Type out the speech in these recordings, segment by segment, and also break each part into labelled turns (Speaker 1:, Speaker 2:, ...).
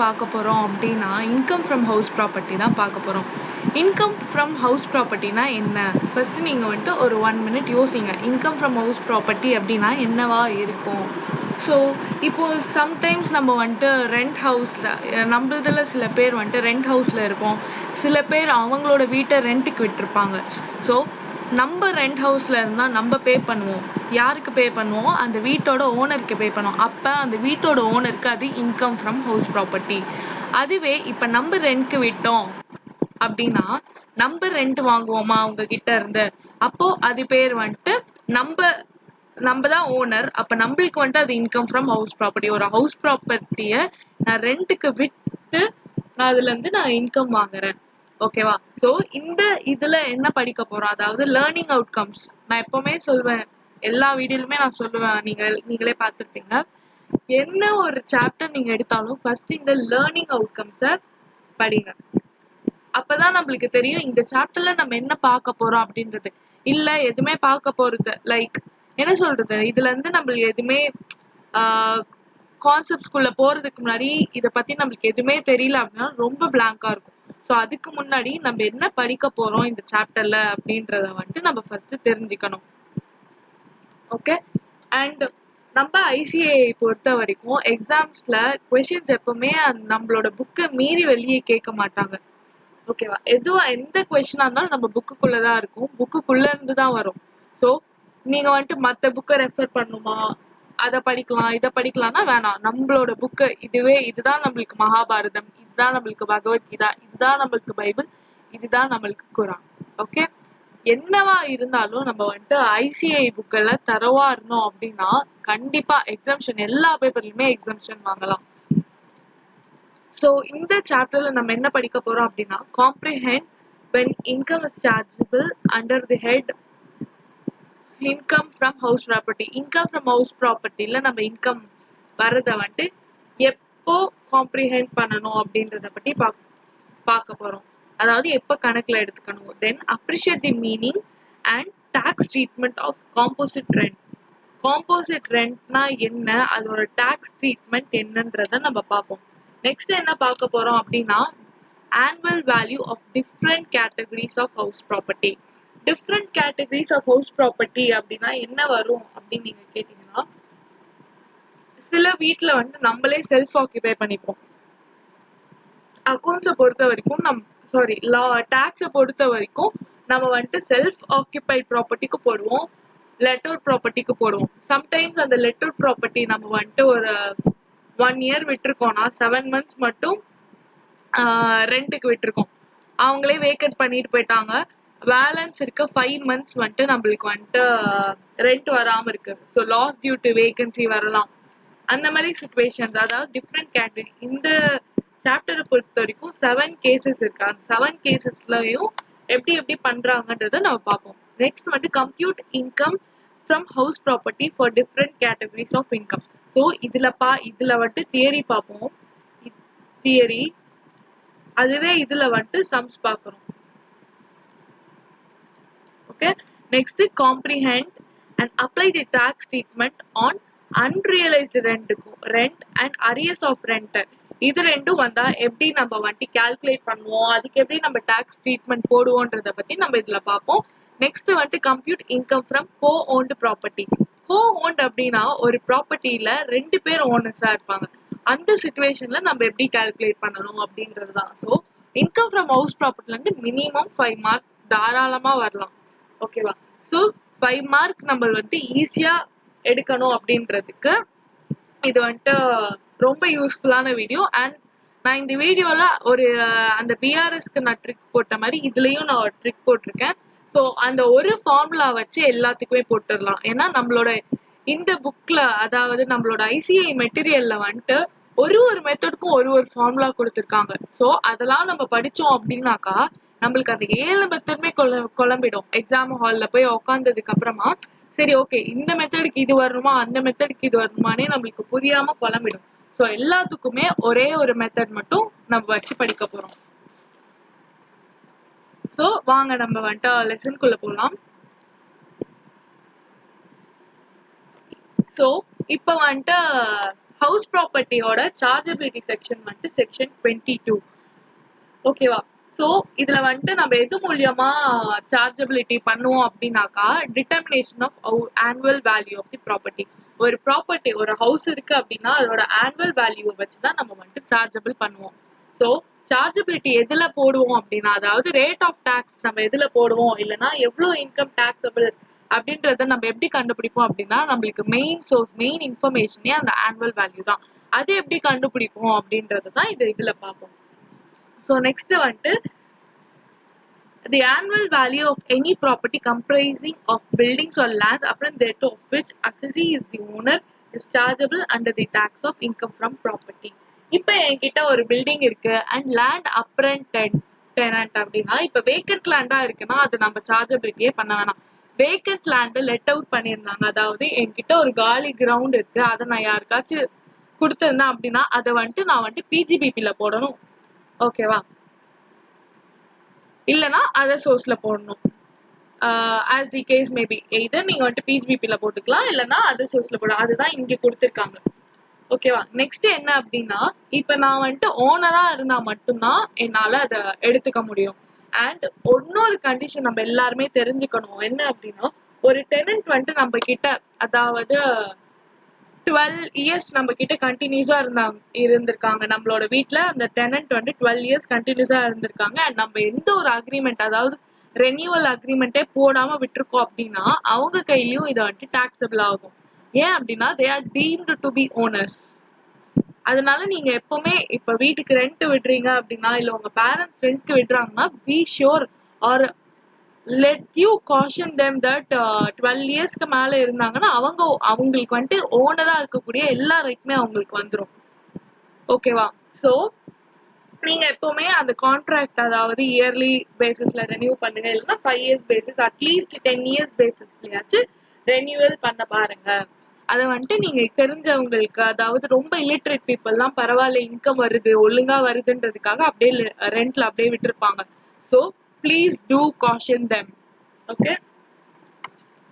Speaker 1: பார்க்க போறோம் அப்படின்னா இன்கம் ஃப்ரம் ஹவுஸ் ப்ராப்பர்ட்டி தான் பார்க்க போறோம். இன்கம் ஃப்ரம் ஹவுஸ் ப்ராப்பர்ட்டினா என்ன? ஃபர்ஸ்ட் நீங்க வந்துட்டு ஒரு 1 மினிட் யோசிங்க. இன்கம் ஃப்ரம் ஹவுஸ் ப்ராப்பர்ட்டி அப்படின்னா என்னவா இருக்கும்? ஸோ இப்போ சம்டைம்ஸ் நம்ம வந்துட்டு ரெண்ட் ஹவுஸ்ல நம்மளதுல சில பேர் வந்துட்டு ரெண்ட் ஹவுஸ்ல இருப்போம். சில பேர் அவங்களோட வீட்டை ரெண்ட்டுக்கு விட்டுருப்பாங்க. ஸோ நம்ம ரெண்ட் ஹவுஸ்ல இருந்தா நம்ம பே பண்ணுவோம். யாருக்கு பே பண்ணுவோம்? அந்த வீட்டோட ஓனருக்கு பே பண்ணுவோம். அப்ப அந்த வீட்டோட ஓனருக்கு அது இன்கம் ஃப்ரம் ஹவுஸ் ப்ராப்பர்ட்டி. அதுவே இப்ப நம்ம ரெண்ட்க்கு விட்டோம் அப்படின்னா நம்ம ரெண்ட் வாங்குவோமா அவங்க கிட்ட இருந்து, அப்போ அது பேர் வந்துட்டு நம்ம தான் ஓனர். அப்ப நம்மளுக்கு வந்துட்டு அது இன்கம் ஃப்ரம் ஹவுஸ் ப்ராப்பர்ட்டி. ஒரு ஹவுஸ் ப்ராப்பர்ட்டிய நான் ரெண்ட்டுக்கு விட்டு நான் அதுல இருந்து நான் இன்கம் வாங்குறேன். ஓகேவா? ஸோ இந்த இதுல என்ன படிக்க போறோம், அதாவது லேர்னிங் அவுட்கம்ஸ். நான் எப்பவுமே சொல்வேன், எல்லா வீடியோலுமே நான் சொல்லுவேன், நீங்களே பார்த்துருப்பீங்க. என்ன ஒரு சாப்டர் நீங்க எடுத்தாலும் ஃபர்ஸ்ட் இந்த லேர்னிங் அவுட்கம்ஸை படிங்க. அப்பதான் நம்மளுக்கு தெரியும் இந்த சாப்டர்ல நம்ம என்ன பார்க்க போறோம் அப்படின்றது. இல்ல எதுவுமே பார்க்க போறது லைக் என்ன சொல்றது, இதுல இருந்து நம்மளுக்கு எதுவுமே கான்செப்ட்குள்ள போறதுக்கு முன்னாடி இதை பத்தி நம்மளுக்கு எதுவுமே தெரியல அப்படின்னா ரொம்ப பிளாங்கா இருக்கும். ஸோ அதுக்கு முன்னாடி நம்ம என்ன படிக்க போறோம் இந்த சாப்டர்ல அப்படின்றத வந்துட்டு நம்ம ஃபர்ஸ்ட் தெரிஞ்சுக்கணும். ஓகே. அண்ட் நம்ம ஐசிஏ பொறுத்த வரைக்கும் எக்ஸாம்ஸ்ல கொஸ்டின்ஸ் எப்பவுமே நம்மளோட புக்கை மீறி வெளியே கேட்க மாட்டாங்க. ஓகேவா? எந்த கொஸ்டினா இருந்தாலும் நம்ம புக்குக்குள்ளதான் இருக்கும், புக்குக்குள்ள இருந்து தான் வரும். ஸோ நீங்க வந்துட்டு மற்ற புக்கை ரெஃபர் பண்ணுமா, அதை படிக்கலாம் இதை படிக்கலாம்னா வேணாம். நம்மளோட புக்கு இதுதான் நம்மளுக்கு மகாபாரதம், இதுதான் நம்மளுக்கு பகவத்கீதா, இதுதான் நம்மளுக்கு பைபிள், இதுதான் நம்மளுக்கு குரான். ஓகே. என்னவா இருந்தாலும் நம்ம வந்துட்டு ஐசிஐ புக்கெல்லாம் தரவா இருந்தோம் அப்படின்னா கண்டிப்பா எக்ஸாம்ஷன் எல்லா பேப்பர்லயுமே எக்ஸாம்ஷன் வாங்கலாம். ஸோ இந்த சாப்டர்ல நம்ம என்ன படிக்க போறோம் அப்படின்னா comprehend when income is chargeable under the head income from house property. income from house propertyல நம்ம இன்கம் வரதை வந்துட்டு எப்போ காம்ப்ரிஹெண்ட் பண்ணணும் அப்படின்றத பத்தி பார்க்க போறோம். அதாவது எப்போ கணக்குல எடுத்துக்கணும். Then appreciate the meaning and tax treatment of composite rent. Composite ரெண்ட்னா என்ன, அதோட டாக்ஸ் ட்ரீட்மெண்ட் என்னன்றத நம்ம பார்ப்போம். நெக்ஸ்ட் என்ன பார்க்க போறோம் அப்படின்னா annual value of different categories of house property. different categories of house property அப்படின்னா என்ன வரும் அப்படின்னு நீங்க கேட்டீங்கன்னா, சில வீட்டுல வந்து நம்மளே செல்ஃப் ஆக்குபை பண்ணிப்போம். அக்கௌண்ட்ஸை பொறுத்த வரைக்கும் டாக்ஸை பொறுத்த வரைக்கும் நம்ம வந்துட்டு செல்ஃப் ஆக்குபைட் ப்ராப்பர்ட்டிக்கு போடுவோம், லெட்டர் ப்ராப்பர்ட்டிக்கு போடுவோம். சம்டைம்ஸ் அந்த லெட்டர் ப்ராப்பர்ட்டி நம்ம வந்துட்டு ஒரு 1 இயர் விட்டுருக்கோம்னா 7 months மட்டும் ரெண்ட்டுக்கு விட்டுருக்கோம். அவங்களே வேக்கேட் பண்ணிட்டு போயிட்டாங்க. பேலன்ஸ் இருக்க 5 months வந்துட்டு நம்மளுக்கு வந்துட்டு ரெண்ட் வராம இருக்கு. So loss due to vacancy வரலாம். அந்த மாதிரி சுச்சுவேஷன்ஸ், அதாவது டிஃப்ரெண்ட் கேட்டகரி. இந்த சாப்டரை பொறுத்த வரைக்கும் 7 cases இருக்கு. அந்த 7 casesலயும் எப்படி பண்றாங்கன்றத நம்ம பார்ப்போம். நெக்ஸ்ட் வந்து compute income from house property for different categories of income. So இதுல வந்துட்டு தியரி பார்ப்போம். தியரி, அதுவே இதுல வந்துட்டு சம்ஸ் பார்க்கணும். Okay. Next comprehend and apply the tax treatment on unrealised rent and arrears of rent. இது ரெண்டும் வந்தா எப்படி நம்ம வந்துட்டு கால்குலேட் பண்ணுவோம், அதுக்கு எப்படி நம்ம டாக்ஸ் ட்ரீட்மெண்ட் போடுவோன்றத பத்தி நம்ம இதுல பார்ப்போம். நெக்ஸ்ட் வந்துட்டு compute income from co owned property. Co owned அப்படின்னா ஒரு ப்ராப்பர்ட்டியில 2 பேர் ஓனர்ஸா இருப்பாங்க. அந்த சிச்சுவேஷன்ல நம்ம எப்படி கால்குலேட் பண்ணணும் அப்படின்றது தான். ஸோ இன்கம் ஃப்ரம் ஹவுஸ் ப்ராப்பர்ட்டில இருந்து மினிமம் 5 மார்க் தாராளமா வரலாம். ஓகேவா? ஸோ 5 மார்க் நம்ம வந்துட்டு ஈஸியா எடுக்கணும் அப்படின்றதுக்கு இது வந்துட்டு ரொம்ப யூஸ்ஃபுல்லான வீடியோ. அண்ட் நான் இந்த வீடியோல ஒரு அந்த பிஆர்எஸ்க்கு நான் ட்ரிக் போட்ட மாதிரி இதுலயும் நான் ஒரு ட்ரிக் போட்டிருக்கேன். ஸோ அந்த ஒரு ஃபார்முலா வச்சு எல்லாத்துக்குமே போட்டுடலாம். ஏன்னா நம்மளோட இந்த புக்ல, அதாவது நம்மளோட ஐசிஐ மெட்டீரியல்ல வந்துட்டு ஒரு மெத்தடுக்கும் ஒரு ஃபார்முலா கொடுத்துருக்காங்க. ஸோ அதெல்லாம் நம்ம படிச்சோம் அப்படின்னாக்கா நம்மளுக்கு அந்த 7 மெத்தடுமே குழம்பிடும். எக்ஸாம் ஹால்ல போய் உக்காந்ததுக்கு அப்புறமா சரி ஓகே இந்த மெத்தடுக்கு இது வரணுமா அந்த மெத்தடுக்கு இது வரணுமானே நம்மளுக்கு புரியாம குழம்பிடும். ஸோ எல்லாத்துக்குமே ஒரே ஒரு மெத்தட் மட்டும் நம்ம வச்சு படிக்க போறோம். ஸோ வாங்க நம்ம வந்துட்டு லெசனுக்குள்ள போகலாம். ஸோ இப்போ வந்துட்டு ஹவுஸ் ப்ராப்பர்ட்டியோட சார்ஜபிலிட்டி செக்ஷன் வந்துட்டு செக்ஷன் 22. ஓகேவா? ஸோ இதுல வந்துட்டு நம்ம எது மூலியமா சார்ஜபிலிட்டி பண்ணுவோம் அப்படின்னாக்கா, determination of annual value of the property. ஒரு ப்ராப்பர்ட்டி, ஒரு ஹவுஸ் இருக்கு அப்படின்னா அதோட ஆனுவல் வேல்யூவை வச்சுதான் நம்ம வந்துட்டு சார்ஜபிள் பண்ணுவோம். ஸோ சார்ஜபிலிட்டி எதுல போடுவோம் அப்படின்னா, அதாவது ரேட் ஆஃப் டாக்ஸ் நம்ம எதுல போடுவோம், இல்லைன்னா எவ்வளவு இன்கம் டாக்ஸபிள் அப்படின்றத நம்ம எப்படி கண்டுபிடிப்போம் அப்படின்னா, நம்மளுக்கு மெயின் இன்ஃபர்மேஷனே அந்த ஆனுவல் வேல்யூ தான். அது எப்படி கண்டுபிடிப்போம் அப்படின்றது தான் இதுல பார்ப்போம். So next வந்துட்டு the annual value of any property comprising of buildings or lands upon thereto of which assessee is the owner is chargeable under the tax of income from property. இப்போ என்கிட்ட ஒரு பில்டிங் இருக்கு and land apparent tenant அப்படின்னா, இப்போ vacant லேண்டா இருக்குன்னா அது நம்ம சார்ஜபிலிட்டியே பண்ண வேணாம். வேக்கன்ட் லேண்ட் லெட் அவுட் பண்ணியிருந்தாங்க, அதாவது என்கிட்ட ஒரு காலி கிரவுண்ட் இருக்கு, அதை நான் யாருக்காச்சும் கொடுத்துருந்தேன் அப்படின்னா அதை வந்துட்டு நான் வந்துட்டு பிஜிபிபில போடணும். ஓகேவா? இல்லனா அதர் சோர்ஸ்ல போடணும். as the case may be, either நீங்க வந்துட்டு பிஜிபில போட்டுக்கலாம், இல்லனா அதர் சோர்ஸ்ல போடலாம். அதுதான் இங்க கொடுத்திருக்காங்க. ஓகேவா? நெக்ஸ்ட் என்ன அப்படின்னா, இப்ப நான் வந்துட்டு ஓனரா இருந்தா மட்டும்தான் என்னால அதை எடுத்துக்க முடியும். அண்ட் இன்னொரு கண்டிஷன் நம்ம எல்லாருமே தெரிஞ்சுக்கணும். என்ன அப்படின்னா, ஒரு டெனன்ட் வந்துட்டு நம்ம கிட்ட, அதாவது 12 இயர்ஸ் நம்ம கிட்ட கண்டினியூஸா இருந்திருக்காங்க. நம்மளோட வீட்ல அந்த டெனன்ட் வந்து 12 இயர்ஸ் கண்டினியூஸா இருந்திருக்காங்க. அண்ட் நம்ம எந்த ஒரு அக்ரிமெண்ட், அதாவது ரெனியூவல் அக்ரிமெண்டே போடாம விட்டுருக்கோம் அப்படின்னா அவங்க கையிலயும் இதை வந்துட்டு டாக்ஸபிள் ஆகும். ஏன் அப்படின்னா they are deemed to be owners. அதனால நீங்க எப்பவுமே இப்ப வீட்டுக்கு ரெண்ட் விடுறீங்க அப்படின்னா, இல்ல உங்க பேரண்ட்ஸ் ரெண்ட்க்கு விடுறாங்கன்னா, be sure or let you caution them that 12 இயர்ஸ்க்கு மேல இருந்தாங்கன்னா அவங்களுக்கு வந்துட்டு ஓனரா இருக்கக்கூடிய எல்லா ரைட்மே அவங்களுக்கு வந்துடும். ஓகேவா? ஸோ நீங்க எப்பவுமே அந்த கான்ட்ராக்ட், அதாவது இயர்லி பேசிஸ்ல ரெனியூ பண்ணுங்க, இல்லைன்னா 5 இயர்ஸ் பேசிஸ், அட்லீஸ்ட் 10 இயர்ஸ் பேசிஸ்லயாச்சும் ரெனியூவல் பண்ண பாருங்க. அதை வந்துட்டு நீங்க தெரிஞ்சவங்களுக்கு, அதாவது ரொம்ப இல்லிட்ரேட் பீப்புள்லாம் பரவாயில்ல இன்கம் வருது ஒழுங்கா வருதுன்றதுக்காக அப்படியே ரெண்ட்ல அப்படியே விட்டுருப்பாங்க. So please do caution them. Okay,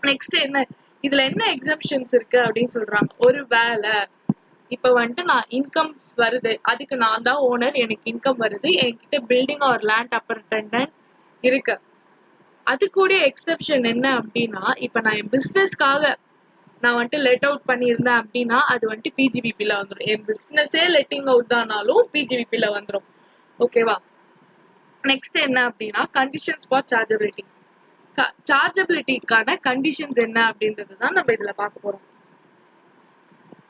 Speaker 1: next என்ன, இதுல என்ன எக்ஸம்ஷன்ஸ் இருக்கு அப்படின்னு சொல்றாங்க. ஒரு வேலை இப்ப வந்துட்டு நான் இன்கம் வருது, அதுக்கு நான் தான் ஓனர், எனக்கு இன்கம் வருது, என்கிட்ட பில்டிங் ஆர் லேண்ட் அப்பார்ட்மெண்ட் இருக்கு. அது கூட எக்ஸெப்ஷன் என்ன அப்படின்னா, இப்ப நான் என் பிசினஸ்க்காக நான் வந்துட்டு லெட் அவுட் பண்ணியிருந்தேன் அப்படின்னா அது வந்துட்டு பிஜிபிபில வந்துடும். என் பிசினஸே லெட்டிங் அவுட் தானாலும் பிஜிபிபில வந்துடும். ஓகேவா? நெக்ஸ்ட் என்ன அப்படின்னா, கண்டிஷன்ஸ் ஃபார் சார்ஜபிலிட்டி. சார்ஜபிலிட்டிக்கான கண்டிஷன்ஸ் என்ன அப்படின்றது தான் நம்ம இதுல பார்க்க போறோம்.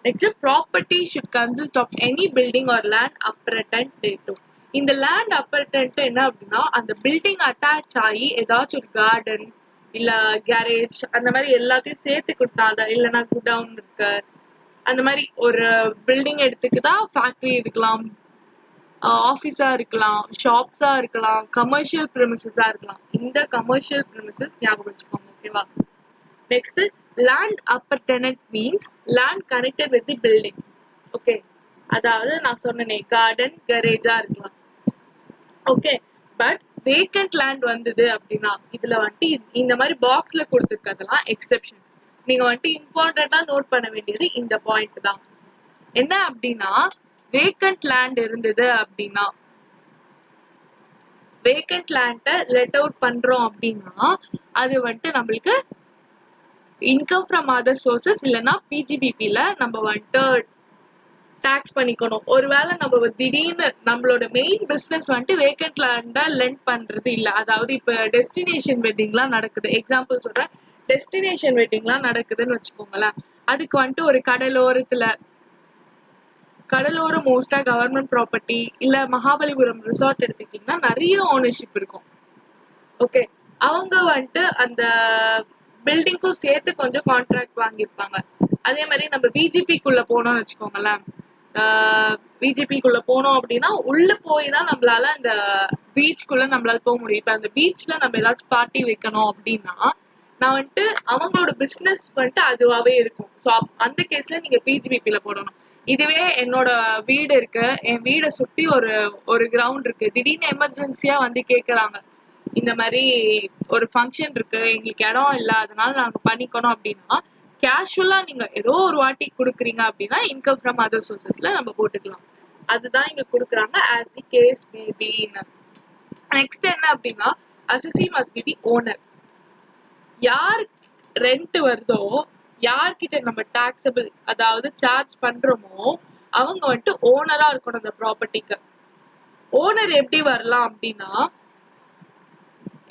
Speaker 1: Next, property should consist of any building or land appurtenant thereto. இந்த லேண்ட் அப்பர்டன்ட் என்ன அப்படின்னா, அந்த பில்டிங் அட்டாச் ஆகி ஏதாச்சும் ஒரு கார்டன் இல்ல கேரேஜ் அந்த மாதிரி எல்லாத்தையும் சேர்த்து கொடுத்தாங்க, இல்லைன்னா குடவுன் இருக்கு, அந்த மாதிரி ஒரு பில்டிங் எடுத்துக்கிட்டா ஃபேக்டரி இருக்கலாம், ஆஃபீஸா இருக்கலாம், ஷாப்ஸா இருக்கலாம், கமர்ஷியல் ப்ரிமிசஸா இருக்கலாம். இந்த கமர்ஷியல் ப்ரிமிசஸ் ஞாபகம் வச்சுக்கோங்க. ஓகேவா? Next, land appurtenant means land connected with the building. Okay, அதாவது நான் சொன்னேனே கார்டன் கேரேஜா இருக்கலாம். ஓகே, பட் வேக்கன்ட் லேண்ட் வந்தது அப்படின்னா இதுல வந்துட்டு இந்த மாதிரி பாக்ஸ்ல கொடுத்துருக்கதெல்லாம் எக்ஸெப்ஷன். நீங்க வந்துட்டு இம்பார்ட்டண்டா நோட் பண்ண வேண்டியது இந்த பாயிண்ட் தான். என்ன அப்படின்னா, வேக்கன்ட் லேண்ட் இருந்தது அப்படின்னா, வேக்கன்ட் லேண்ட லெட் அவுட் பண்றோம் அப்படின்னா அது வந்துட்டு நம்மளுக்கு இன்கம் ஃப்ரம் அதர் சோர்சஸ் இல்லைன்னா பிஜிபிபில நம்ம வந்துட்டு டாக்ஸ் பண்ணிக்கணும். ஒருவேளை நம்ம திடீர்னு நம்மளோட மெயின் பிசினஸ் வந்துட்டு வேக்கன்ட் லேண்டா லெண்ட் பண்றது இல்ல, அதாவது இப்ப டெஸ்டினேஷன் வெட்டிங்லாம் நடக்குது, எக்ஸாம்பிள் சொல்றேன், டெஸ்டினேஷன் வெட்டிங்லாம் நடக்குதுன்னு வச்சுக்கோங்களேன். அதுக்கு வந்துட்டு ஒரு கடலோரம் மோஸ்டா கவர்மெண்ட் ப்ராப்பர்ட்டி இல்ல மகாபலிபுரம் ரிசார்ட் எடுத்துக்கிட்டீங்கன்னா நிறைய ஓனர்ஷிப் இருக்கும். ஓகே, அவங்க வந்துட்டு அந்த பில்டிங்க்கும் சேர்த்து கொஞ்சம் கான்ட்ராக்ட் வாங்கியிருப்பாங்க. அதே மாதிரி நம்ம பிஜிபிக்குள்ள போனோம்னு வச்சுக்கோங்களேன், பிஜிபிக்குள்ள போனோம் அப்படின்னா உள்ள போய் தான் நம்மளால அந்த பீச்சுக்குள்ள நம்மளால போக முடியும். இப்ப அந்த பீச்ல நம்ம ஏதாச்சும் பார்ட்டி வைக்கணும் அப்படின்னா நான் வந்துட்டு அவங்களோட பிசினஸ் வந்துட்டு அதுவாவே இருக்கும். ஸோ அந்த கேஸ்ல நீங்க பிஜிபிபில போடணும். இதுவே என்னோட வீடு இருக்கு, என் வீடை சுத்தி ஒரு கிரவுண்ட் இருக்கு, திடீர்னு எமர்ஜென்சியா வந்து கேக்குறாங்க, இந்த மாதிரி ஒரு ஃபங்க்ஷன் இருக்கு, எங்களுக்கு இடம் இல்லை, அதனால நாங்க பண்ணிக்கணும் அப்படின்னா கேஷுவலா நீங்க ஏதோ ஒரு வாட்டி குடுக்குறீங்க அப்படின்னா இன்கம் ஃப்ரம் அதர் சோர்சஸ்ல நம்ம போட்டுக்கலாம். அதுதான் இங்க குடுக்குறாங்க as the case may be. Next என்ன அப்படின்னா assessee must be the owner. யார் ரெண்ட் வருதோ யார்கிட்ட நம்ம டாக்ஸபிள் அதாவது சார்ஜ் பண்றோமோ அவங்க வந்துட்டு ஓனரா இருக்கணும் அந்த ப்ராப்பர்ட்டிக்கு. ஓனர் எப்படி வரலாம் அப்படின்னா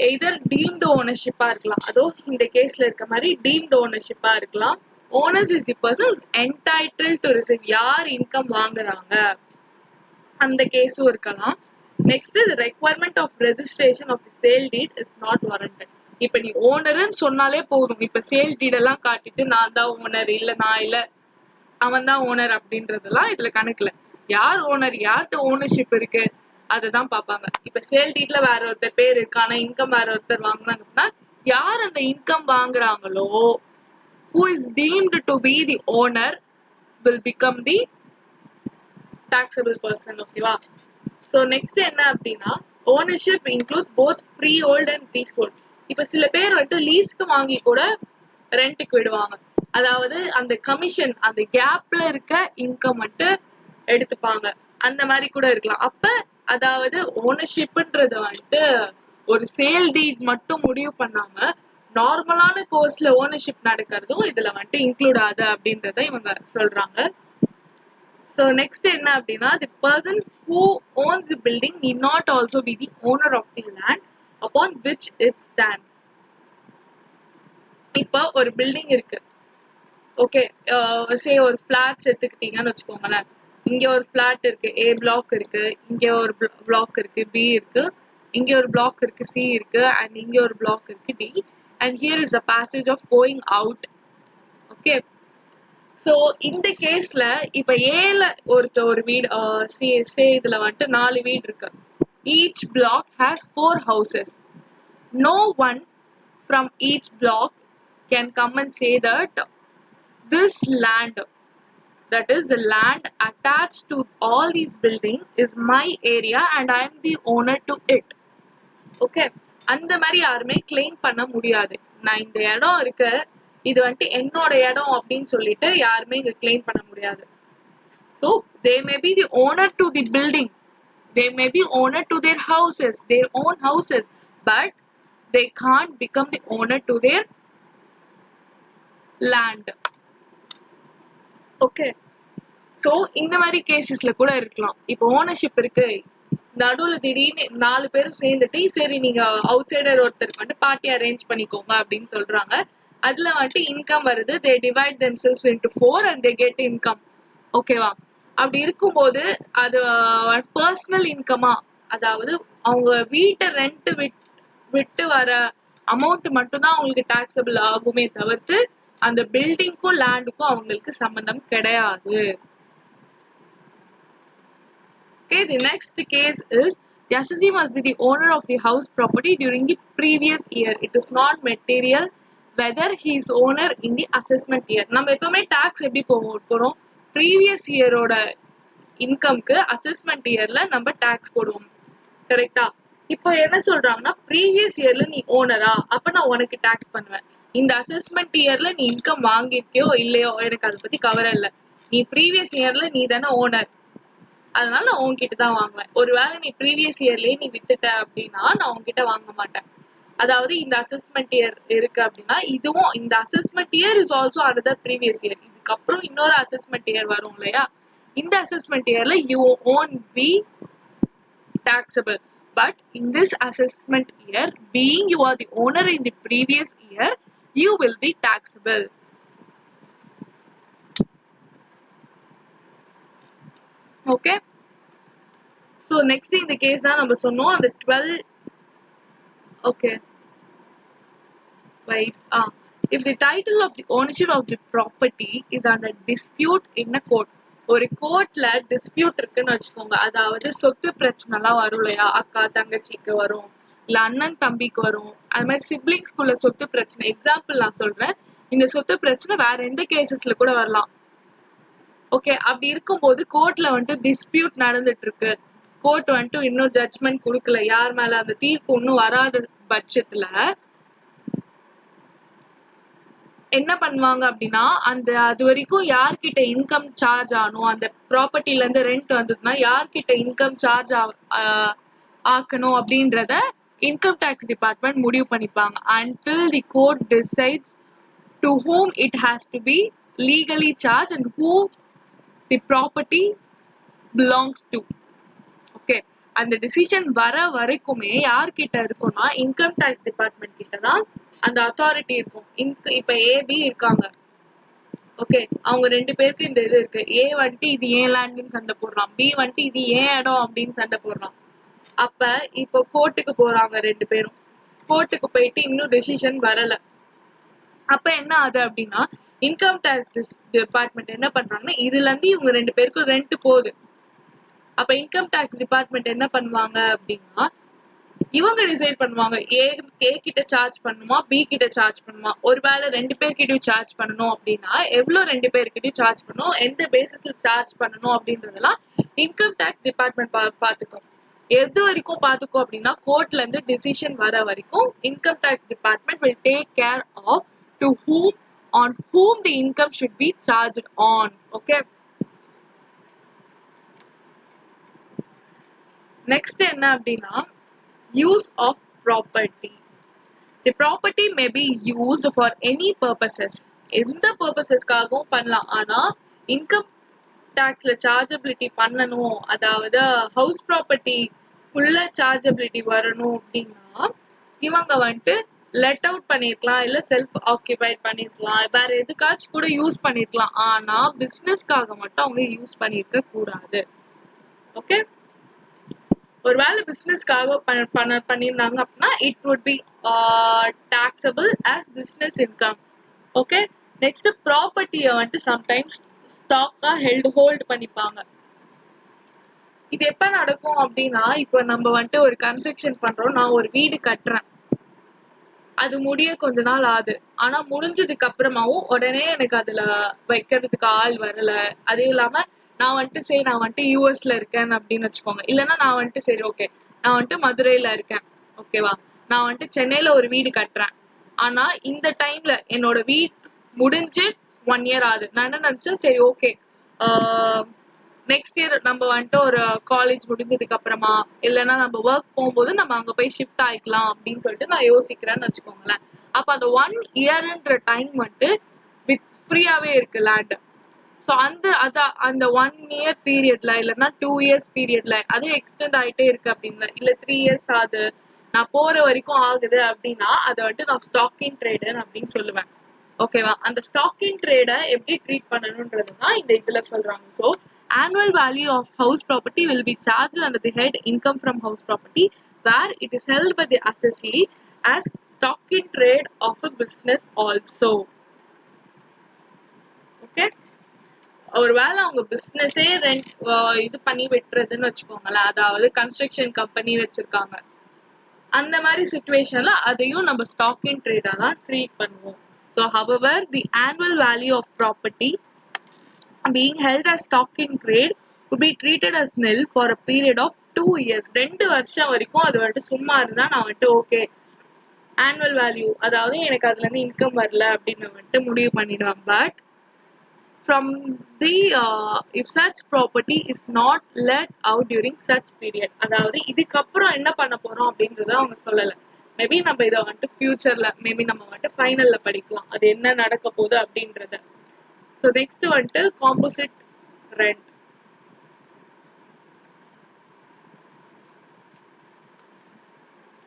Speaker 1: எய்தர் டீம்டு ஓனர்ஷிப்பா இருக்கலாம். அதோ இந்த கேஸ்ல இருக்க மாதிரி டீம்டு ஓனர்ஷிப்பா இருக்கலாம். Owners is the person entitled to receive, யார் இன்கம் வாங்குறாங்க அந்த கேஸும் இருக்கலாம். Next the requirement of registration of the sale deed is not warranted. இப்ப நீ ஓனர்னு சொன்னாலே போதும். இப்ப சேல் டீட் எல்லாம் காட்டிட்டு நான் தான் ஓனர் இல்ல நான் இல்ல அவன் தான் ஓனர் அப்படின்றதெல்லாம் இதுல கணக்குல. யார் ஓனர், யார்கிட்ட ஓனர்ஷிப் இருக்கு அதுதான் பார்ப்பாங்க. இப்ப சேல் டீட்ல வேற ஒருத்தர் பேர் இருக்கு ஆனா இன்கம் வேற ஒருத்தர் வாங்குறாங்கன்னா யார் அந்த income வாங்குறாங்களோ who is deemed to be the owner will become the taxable person. ஓகேவா? ஸோ நெக்ஸ்ட் என்ன அப்படின்னா ownership include both freehold and leasehold. இப்ப சில பேர் வந்துட்டு லீஸ்க்கு வாங்கி கூட ரெண்ட்டுக்கு விடுவாங்க. அதாவது அந்த கமிஷன் அந்த கேப்ல இருக்க இன்கம் மட்டும் எடுத்துப்பாங்க. அந்த மாதிரி கூட இருக்கலாம். அப்ப அதாவது ஓனர்ஷிப்ன்றது வந்துட்டு ஒரு சேல் டீட் மட்டும் முடிவு பண்ணாம நார்மலான கோர்ஸ்ல ஓனர்ஷிப் நடக்கிறதும் இதுல வந்துட்டு இன்க்ளூட் ஆகுது அப்படின்றத இவங்க சொல்றாங்க. So next என்ன அப்படின்னா the person who owns the building need not also be the owner of the land upon which it stands. இப்போ ஒரு பில்டிங் இருக்கு. ஓகே, சே ஒரு ஃபிளாட்ஸ் எடுத்துக்கிட்டீங்கன்னு வச்சுக்கோங்களேன். இங்க ஒரு ஃபிளாட் இருக்கு, ஏ பிளாக் இருக்கு, இங்க ஒரு பிளாக் இருக்கு, பி இருக்கு, இங்க ஒரு பிளாக் இருக்கு, சி இருக்கு, அண்ட் இங்க ஒரு பிளாக் இருக்கு, D, and here is a passage of going out. Okay, so இந்த கேஸ்ல இப்ப ஏல ஒரு வீடு சே இதுல வந்துட்டு 4 வீடு இருக்கு. Each block has 4 houses. No one from each block can come and say that this land, that is the land attached to all these buildings, is my area and I am the owner to it. Okay, அந்த மாதிரி யாருமே claim பண்ண முடியாது. நான் இந்த இடம் இருக்கு இது வந்துட்டு என்னோட இடம் அப்படின்னு சொல்லிட்டு யாருமே இங்க கிளைம் பண்ண முடியாது. So they may be the owner to the building, they may be owner to their houses, their own houses, but they can't become the owner to their land. Okay, so இந்த மாதிரி கேசஸ்ல கூட இருக்கலாம். இப்போ ownership இருக்கு, நடுவுல திடீர்னு 4 பேரும் சேர்ந்துட்டு சரி நீங்க அவுட் சைடர் ஒருத்தருக்கு வந்துட்டு பார்ட்டி அரேஞ்ச் பண்ணிக்கோங்க அப்படின்னு சொல்றாங்க. அதுல வந்துட்டு இன்கம் வருது, they divide themselves into 4 and they get income. ஓகேவா? அப்படி இருக்கும்போது அது பர்சனல் இன்கமா, அதாவது அவங்க வீட்டை ரெண்ட் விட்டு வர அமௌண்ட் மட்டும்தான் அவங்களுக்கு டாக்ஸபிள் ஆகுமே தவிர்த்து அந்த பில்டிங்க்கும் லேண்டுக்கும் அவங்களுக்கு சம்பந்தம் கிடையாது. Okay, the next case is the assessee must be the owner of the house property during the previous year. It is not material whether he is owner in the assessment year. நம்ம எப்பவுமே tax எப்படி போறோம், previous இயரோட இன்கம்க்கு assessment இயர்ல நம்ம tax போடுவோம். கரெக்டா? இப்போ என்ன சொல்றாங்கன்னா ப்ரீவியஸ் இயர்ல நீ ஓனரா, அப்ப நான் உனக்கு டாக்ஸ் பண்ணுவேன். இந்த அசஸ்மெண்ட் இயர்ல நீ இன்கம் வாங்கிருக்கியோ இல்லையோ எனக்கு அதை பத்தி கவலை இல்லை. நீ ப்ரீவியஸ் இயர்ல நீ தானே ஓனர், அதனால நான் உன்கிட்ட தான் வாங்குவேன். ஒருவேளை நீ ப்ரீவியஸ் இயர்லயே நீ வித்துட்ட அப்படின்னா நான் உன்கிட்ட வாங்க மாட்டேன். அதாவது இந்த அசஸ்மெண்ட் இயர் இருக்கு அப்படின்னா இதுவும் இந்த assessment year is also another previous year. இதுக்கப்புறம் இன்னொரு அசஸ்மெண்ட் இயர் வரும் இல்லையா, இந்த assessment yearல you won't be taxable, but in this assessment year being you are the owner in the previous year you will be taxable. Okay, so next in the case தான் நம்ம சொன்னோம் அந்த 12. okay, wait, if the title of the ownership of the property is under dispute in a court, ஒரு கோர்ட்ல dispute இருக்குன்னு வச்சுக்கோங்க, அதாவது சொத்து பிரச்சனை எல்லாம் வரும் இல்லையா, அக்கா தங்கச்சிக்கு வரும், இல்ல அண்ணன் தம்பிக்கு வரும், அது மாதிரி சிப்ளிங்ஸ்குள்ள சொத்து பிரச்சனை. எக்ஸாம்பிள் நான் சொல்றேன், இந்த சொத்து பிரச்சனை வேற எந்த கேசஸ்ல கூட வரலாம். ஓகே, அப்படி இருக்கும்போது கோர்ட்ல வந்துட்டு டிஸ்பியூட் நடந்துட்டு இருக்கு, கோர்ட் வந்துட்டு இன்னும் ஜட்ஜ்மெண்ட் கொடுக்கல, யார் மேல அந்த தீர்ப்பு இன்னும் வராத பட்சத்துல என்ன பண்ணுவாங்க அப்படின்னா, அந்த அது வரைக்கும் யார்கிட்ட இன்கம் சார்ஜ் ஆகணும், அந்த ப்ராப்பர்ட்டில இருந்து ரெண்ட் வந்ததுன்னா யார்கிட்ட இன்கம் சார்ஜ் ஆக்கணும் அப்படின்றத இன்கம் டேக்ஸ் டிபார்ட்மெண்ட் முடிவு பண்ணிப்பாங்க. until the court decides to whom it has to be legally charged and who the property belongs to. Okay, அந்த டிசிஷன் வர வரைக்குமே யார்கிட்ட இருக்கும்னா இன்கம் டேக்ஸ் டிபார்ட்மெண்ட் கிட்ட தான் அந்த அத்தாரிட்டி இருக்கும். இப்ப ஏபி இருக்காங்க, ஓகே, அவங்க ரெண்டு பேருக்கு இந்த இது இருக்கு. ஏ வந்துட்டு இது ஏன் லேண்ட்னு சண்டை போடுறான், பி வந்துட்டு இது ஏன் இடம் அப்படின்னு சண்டை போடுறான். அப்ப இப்போ கோர்ட்டுக்கு போறாங்க ரெண்டு பேரும். கோர்ட்டுக்கு போயிட்டு இன்னும் டெசிஷன் வரல. அப்ப என்ன ஆகுது அப்படின்னா, இன்கம் டேக்ஸ் டிபார்ட்மெண்ட் என்ன பண்றாங்கன்னா, இதுல இருந்து இவங்க ரெண்டு பேருக்கும் ரெண்ட் போகுது. அப்ப இன்கம் டேக்ஸ் டிபார்ட்மெண்ட் என்ன பண்ணுவாங்க அப்படின்னா, இவங்க டிசைட் பண்ணுவாங்க ஏ கிட்ட சார்ஜ் பண்ணுமா பி கிட்ட சார்ஜ் பண்ணுமா. ஒருவேளை ரெண்டு பேர்கிட்டயும் சார்ஜ் பண்ணணும் அப்படின்னா எவ்வளவு ரெண்டு பேர்கிட்டயும் சார்ஜ் பண்ணணும், எந்த பேசிஸ்ல சார்ஜ் பண்ணணும் அப்படின்றதெல்லாம் இன்கம் டேக்ஸ் டிபார்ட்மெண்ட் பாத்துக்கும். எது வரைக்கும் பாத்துக்கும் அப்படின்னா, கோர்ட்ல இருந்து டிசிஷன் வர வரைக்கும் income tax department will take care of to whom on whom the income should be charged on. Okay, next என்ன அப்படின்னா, use of property. The property may be used for any purposes. எந்த பர்பசஸ்க்காகவும் பண்ணலாம். ஆனா income டாக்ஸ்ல சார்ஜபிலிட்டி பண்ணணும், அதாவது house property உள்ள சார்ஜபிலிட்டி வரணும் அப்படின்னா இவங்க வந்துட்டு லெட் அவுட் பண்ணிருக்கலாம், இல்ல செல்ஃப் ஆக்கியபைட் பண்ணிருக்கலாம், வேற எதுக்காச்சும் கூட யூஸ் பண்ணிருக்கலாம். ஆனா பிசினஸ்க்காக மட்டும் அவங்க யூஸ் பண்ணிருக்க கூடாது. ஓகே, ஒருவேளை பிசினஸ்க்காக பண்ணியிருந்தாங்க அப்படின்னா it would be taxable as business income. Okay, next ப்ராப்பர்ட்டியை வந்துட்டு சம்டைம்ஸ் ஸ்டாக்கா ஹோல்ட் பண்ணிப்பாங்க. இது எப்ப நடக்கும் அப்படின்னா, இப்போ நம்ம வந்துட்டு ஒரு கன்ஸ்ட்ரக்ஷன் பண்றோம், நான் ஒரு வீடு கட்டுறேன், அது முடிய கொஞ்ச நாள் ஆகுது. ஆனா முடிஞ்சதுக்கு அப்புறமாவும் உடனே எனக்கு அதுல வைக்கிறதுக்கு ஆள் வரல. அதே இல்லாம நான் வந்துட்டு யூஎஸ்ல இருக்கேன் அப்படின்னு வச்சுக்கோங்க. இல்லைன்னா நான் வந்துட்டு சரி ஓகே நான் வந்துட்டு மதுரையில இருக்கேன், ஓகேவா, நான் வந்துட்டு சென்னையில ஒரு வீடு கட்டுறேன். ஆனா இந்த டைம்ல என்னோட வீடு முடிஞ்சு 1 year ஆகுது. நான் என்ன நினைச்சேன், சரி ஓகே நெக்ஸ்ட் இயர் நம்ம வந்துட்டு ஒரு காலேஜ் முடிஞ்சதுக்கு அப்புறமா இல்லைன்னா நம்ம ஒர்க் போகும்போது நம்ம அங்க போய் ஷிஃப்ட் ஆயிக்கலாம் அப்படின்னு சொல்லிட்டு நான் யோசிக்கிறேன்னு வச்சுக்கோங்களேன். அப்ப அந்த 1 yearன்ற டைம் வந்துட்டு வித் ஃப்ரீயாவே இருக்கு லேண்ட். ஸோ அந்த 1 year பீரியட்ல இல்லைன்னா 2 years பீரியட்ல அது எக்ஸ்டெண்ட் ஆயிட்டே இருக்கு அப்படின்னா, இல்ல 3 years ஆகுது, நான் போற வரைக்கும் ஆகுது அப்படின்னா அதை வந்துட்டு நான் ஸ்டாக்கிங் ட்ரேடுன்னு அப்படின்னு சொல்லுவேன். ஓகேவா, அந்த ஸ்டாக்கிங் ட்ரேடை எப்படி ட்ரீட் பண்ணணும்ன்றதுதான் இந்த இதுல சொல்றாங்க. So annual value of house property will be charged under the head income from house property where it is held by the assessee as stock in trade of a business also. Okay, ஒருவேளை அவங்க பிசினஸே rent இது பண்ணி விட்டுறதுன்னு வச்சுக்கோங்களேன், அதாவது construction company வச்சிருக்காங்க, அந்த மாதிரி சிச்சுவேஷன்ல அதையும் நம்ம ஸ்டாக் இன் ட்ரேடா தான் ட்ரீட் பண்ணுவோம். So however the annual value of property being held as stock in trade would be treated as nil for a period of 2 years. 2 வருஷம் வரைக்கும் அது வந்துட்டு சும்மா இருந்தா நான் வந்துட்டு ஓகே ஆனுவல் வேல்யூ, அதாவது எனக்கு அதுல இருந்து இன்கம் வரல அப்படின்னு வந்துட்டு முடிவு பண்ணிடுவேன். But from the if such property is not let out during such period, அதாவது இதுக்கப்புறம் என்ன பண்ண போறோம் அப்படின்றத அவங்க சொல்லல. மேபி நம்ம இதை வந்துட்டு ஃபியூச்சர்ல மேபி நம்ம வந்துட்டு ஃபைனல்ல படிக்கலாம் அது என்ன நடக்க போகுது அப்படின்றத. ஸோ நெக்ஸ்ட் வந்துட்டு காம்போசிட் ரெண்ட்.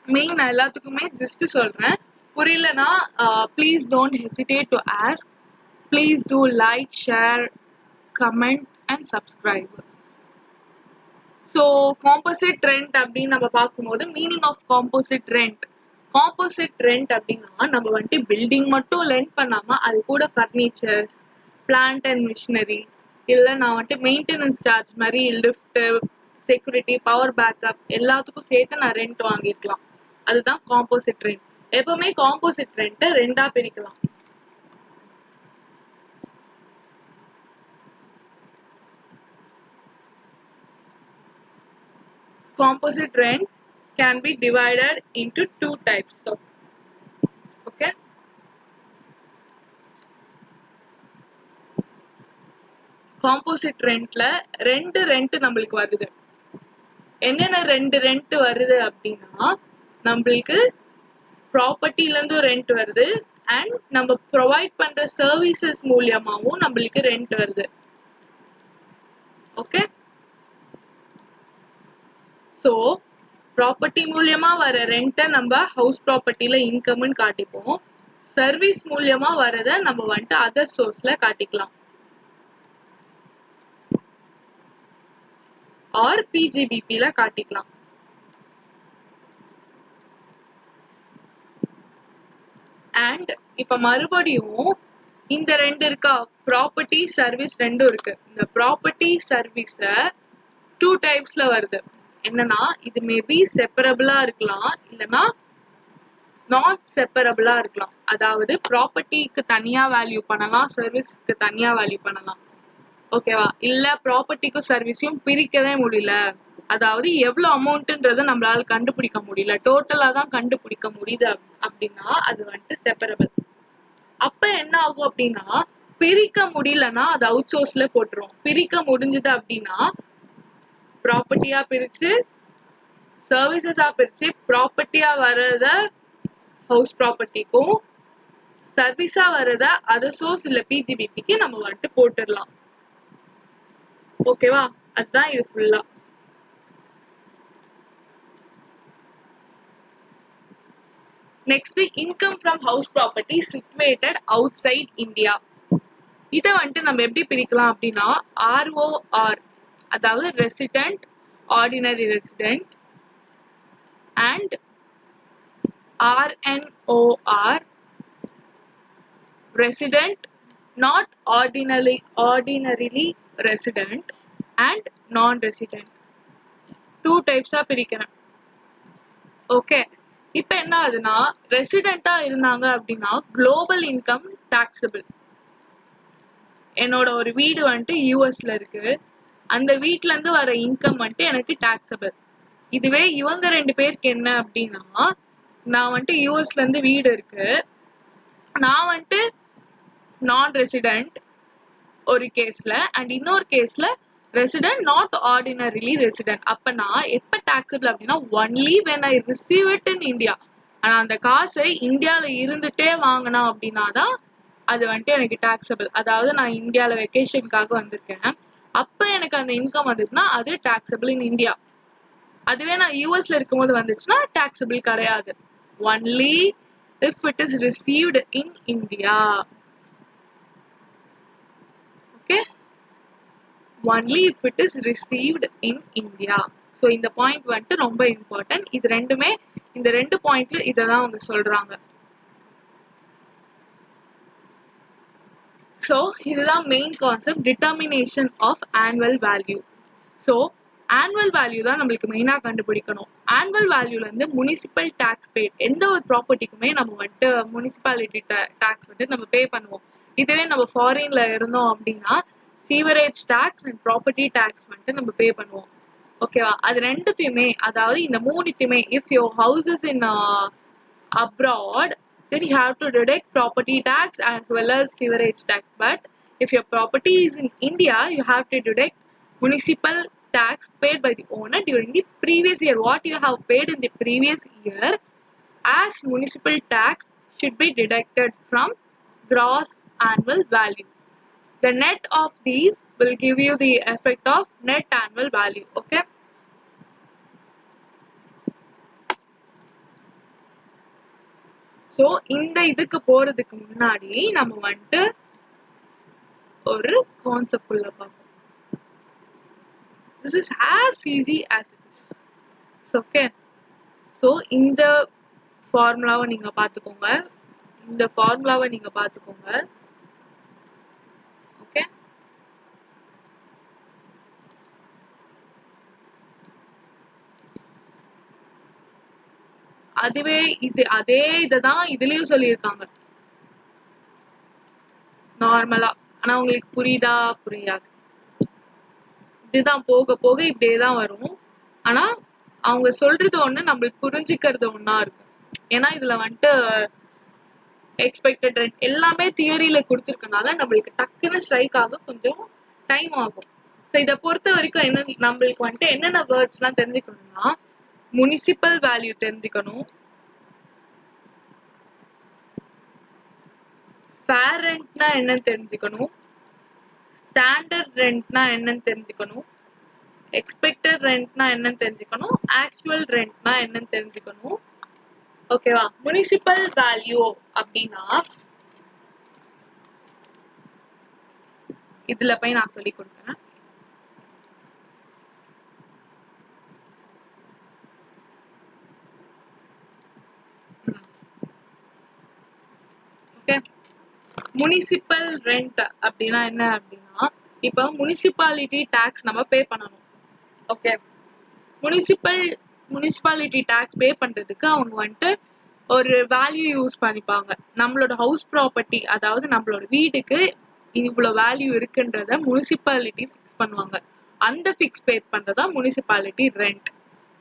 Speaker 1: மெயின் நான் எல்லாத்துக்குமே ஜஸ்ட் சொல்றேன், புரியலனா please don't hesitate to ask. Please do like, share, comment and subscribe. So composite rent அப்படின்னு நம்ம பார்க்கும்போது meaning of composite rent. Composite rent அப்படின்னா நம்ம வந்துட்டு பில்டிங் மட்டும் ரெண்ட் பண்ணாம அது கூட ஃபர்னிச்சர்ஸ், பிளான்ட் அண்ட் மிஷினரி, இல்லை நான் வந்துட்டு மெயின்டெனன்ஸ் சார்ஜ் மாதிரி லிஃப்ட், செக்யூரிட்டி, பவர் பேக்கப் எல்லாத்துக்கும் சேர்த்து நான் ரெண்ட் வாங்கிக்கலாம். அதுதான் காம்போசிட் ரெண்ட். எப்பவுமே காம்போசிட் ரெண்ட்டை ரெண்டா பிரிக்கலாம். Composite rent can be divided into 2 types. Okay. Composite ரெண்ட்ல ரெண்ட் நம்மளுக்கு வருது. என்னென்ன ரெண்ட் வருது அப்படின்னா, நம்மளுக்கு ப்ராப்பர்ட்டில இருந்து ரெண்ட் வருது அண்ட் நம்ம ப்ரொவைட் பண்ற சர்வீசஸ் மூலியமாவும் நம்மளுக்கு ரெண்ட் வருது. ஓகே, ஸோ ப்ராப்பர்ட்டி மூலியமா வர ரெண்ட்டை நம்ம ஹவுஸ் ப்ராப்பர்ட்டில இன்கம்னு காட்டிப்போம். சர்வீஸ் மூலியமா வரத நம்ம வந்துட்டு அதர் சோர்ஸ்ல காட்டிக்கலாம். ஆர் பிஜிபிபில காட்டிக்கலாம். அண்ட் இப்ப மறுபடியும் இந்த ரெண்டு இருக்கா, ப்ராப்பர்ட்டி சர்வீஸ் ரெண்டும் இருக்கு. இந்த ப்ராப்பர்ட்டி சர்வீஸ்ல 2 டைப்ஸ்ல வருது. என்னன்னா, இது மேபி செப்பரபிளா இருக்கலாம், இல்லனா நாட் செப்பரபிளா இருக்கலாம். அதாவது ப்ராப்பர்ட்டிக்கு தனியா வேல்யூ பண்ணலாம், சர்வீஸ்க்கு தனியா வேல்யூ பண்ணலாம். ஓகேவா? இல்ல ப்ராப்பர்ட்டிக்கும் சர்வீஸையும் பிரிக்கவே முடியல, அதாவது எவ்வளவு அமௌண்ட்ன்றத நம்மளால கண்டுபிடிக்க முடியல, டோட்டலா தான் கண்டுபிடிக்க முடியுது அப்படின்னா அது வந்துட்டு செப்பரபிள். அப்ப என்ன ஆகும் அப்படின்னா, பிரிக்க முடியலன்னா அது அவுட் சோர்ஸ்ல போட்டுரும். பிரிக்க முடிஞ்சது அப்படின்னா ப்ராப்பர்ட்டியா பிரிச்சு சர்வீசஸா பிரிச்சு ப்ராப்பர்ட்டியா வர்றத ஹவுஸ் ப்ராப்பர்ட்டிக்கும் சர்வீஸா வர்றத அதர் சோர்ஸ் இல்ல பிஜிபிபிக்கு நம்ம வந்துட்டு போட்டுடலாம். ஓகேவா? அதுதான் இது ஃபுல்லா. Next, income from house property situated outside India. இதை வந்துட்டு நம்ம எப்படி பிரிக்கலாம் அப்படின்னா, ROR, அதாவது resident, ordinary resident, and RNOR, resident not ordinarily resident and non-resident. 2 டைப்ஸா பிரிக்கிறேன். ஓகே, இப்போ என்ன ஆகுதுன்னா, ரெசிடென்ட்டா இருந்தாங்க அப்படின்னா குளோபல் இன்கம் டாக்ஸபிள். என்னோட ஒரு வீடு வந்துட்டு யூஎஸ்ல இருக்கு, அந்த வீட்ல இருந்து வர இன்கம் வந்துட்டு எனக்கு டாக்ஸபிள். இதுவே இவங்க 2 பேருக்கு என்ன அப்படின்னா, நான் வந்துட்டு யூஎஸ்ல இருந்து வீடு இருக்கு, நான் வந்துட்டு நான் ரெசிடென்ட் ஒரு கேஸ்ல அண்ட் இன்னொரு கேஸ்ல ரெசிடென்ட் நாட் ஆர்டினரிலி ரெசிடென்ட். அப்ப நான் எப்ப டாக்ஸபிள் அப்படின்னா only when I receive it in India. ஆனா அந்த காசை இந்தியால இருந்துட்டே வாங்கினா அப்படின்னா தான் அது வந்துட்டு எனக்கு டாக்ஸபிள். அதாவது நான் இந்தியால வெக்கேஷனுக்காக வந்திருக்கேன், அப்ப எனக்கு அந்த இன்கம் வந்ததுன்னா அது டாக்ஸபிள் இன் இந்தியா. அதுவே நான் யூஎஸ்ல இருக்கும்போது வந்துச்சுன்னா டாக்ஸபிள் கிடையாது. Only if it is received in India. Okay, only if it is received in India. So இந்த பாயிண்ட் வந்துட்டு ரொம்ப இம்பார்ட்டன்ட். இது ரெண்டுமே, இந்த 2 பாயிண்ட்ல இதை தான் அவங்க சொல்றாங்க. ஸோ இதுதான் main concept, determination of annual value. So annual value தான் நம்மளுக்கு மெயினாக கண்டுபிடிக்கணும். ஆனுவல் வேல்யூல இருந்து முனிசிபல் டேக்ஸ் பேட், எந்த ஒரு ப்ராப்பர்ட்டிக்குமே நம்ம வந்துட்டு முனிசிபாலிட்டி டேக்ஸ் வந்துட்டு நம்ம பே பண்ணுவோம். இதுவே நம்ம ஃபாரின்ல இருந்தோம் அப்படின்னா sewerage tax and property tax வந்துட்டு நம்ம பே பண்ணுவோம். ஓகேவா? அது ரெண்டுத்தையுமே, அதாவது இந்த மூணுத்தையுமே, if your house is in abroad, then you have to deduct property tax as well as sewerage tax. But if your property is in India, you have to deduct municipal tax paid by the owner during the previous year. What you have paid in the previous year as municipal tax should be deducted from gross annual value. The net of these will give you the effect of net annual value. Okay. So இந்த இதுக்கு போறதுக்கு முன்னாடி நம்ம வந்துட்டு ஒரு concept உள்ள பார்ப்போம். This is as easy as it is. Okay, so இந்த ஃபார்முலாவை நீங்க பார்த்துக்கோங்க, இந்த ஃபார்முலாவை நீங்க பார்த்துக்கோங்க. ஓகே, அதுவே இது அதே இதைதான் இதுலயும் சொல்லியிருக்காங்க நார்மலா. ஆனா உங்களுக்கு புரியுதா? புரியாது. இதுதான் போக போக இப்படியே தான் வரும். ஆனா அவங்க சொல்றது ஒண்ணு, நம்மளுக்கு புரிஞ்சுக்கிறது ஒண்ணா இருக்கும். ஏன்னா இதுல வந்துட்டு எக்ஸ்பெக்டட் ரெண்ட் எல்லாமே தியரியில கொடுத்துருக்கனால நம்மளுக்கு டக்குன்னு ஸ்ட்ரைக் ஆக கொஞ்சம் டைம் ஆகும். ஸோ இதை பொறுத்த வரைக்கும் என்ன நம்மளுக்கு வந்துட்டு என்னென்ன வேர்ட்ஸ்லாம் தெரிஞ்சுக்கணும்னா முனிசிபல் வேல்யூ தெரிஞ்சுக்கணும், ஃபேர் ரெண்ட்னா என்னன்னு தெரிஞ்சுக்கணும், ஸ்டாண்டர்ட் ரெண்ட்னா என்னன்னு தெரிஞ்சுக்கணும், எக்ஸ்பெக்டட் ரெண்ட்னா என்னன்னு தெரிஞ்சுக்கணும், ஆக்சுவல் ரெண்ட்னா என்னன்னு தெரிஞ்சுக்கணும். ஓகேவா? முனிசிபல் வேல்யூ அப்படின்னா இதுல போய் நான் சொல்லி கொடுக்குறேன். ஓகே, முனிசிபல் ரெண்ட் அப்படின்னா என்ன அப்படின்னா இப்போ முனிசிபாலிட்டி டாக்ஸ் நம்ம பே பண்ணணும். ஓகே, முனிசிபாலிட்டி டாக்ஸ் பே பண்றதுக்கு அவங்க வந்துட்டு ஒரு வேல்யூ யூஸ் பண்ணிப்பாங்க. நம்மளோட ஹவுஸ் ப்ராப்பர்ட்டி, அதாவது நம்மளோட வீட்டுக்கு இவ்வளவு வேல்யூ இருக்குன்றத முனிசிபாலிட்டி ஃபிக்ஸ் பண்ணுவாங்க. அந்த ஃபிக்ஸ் பே பண்றதா municipality rent.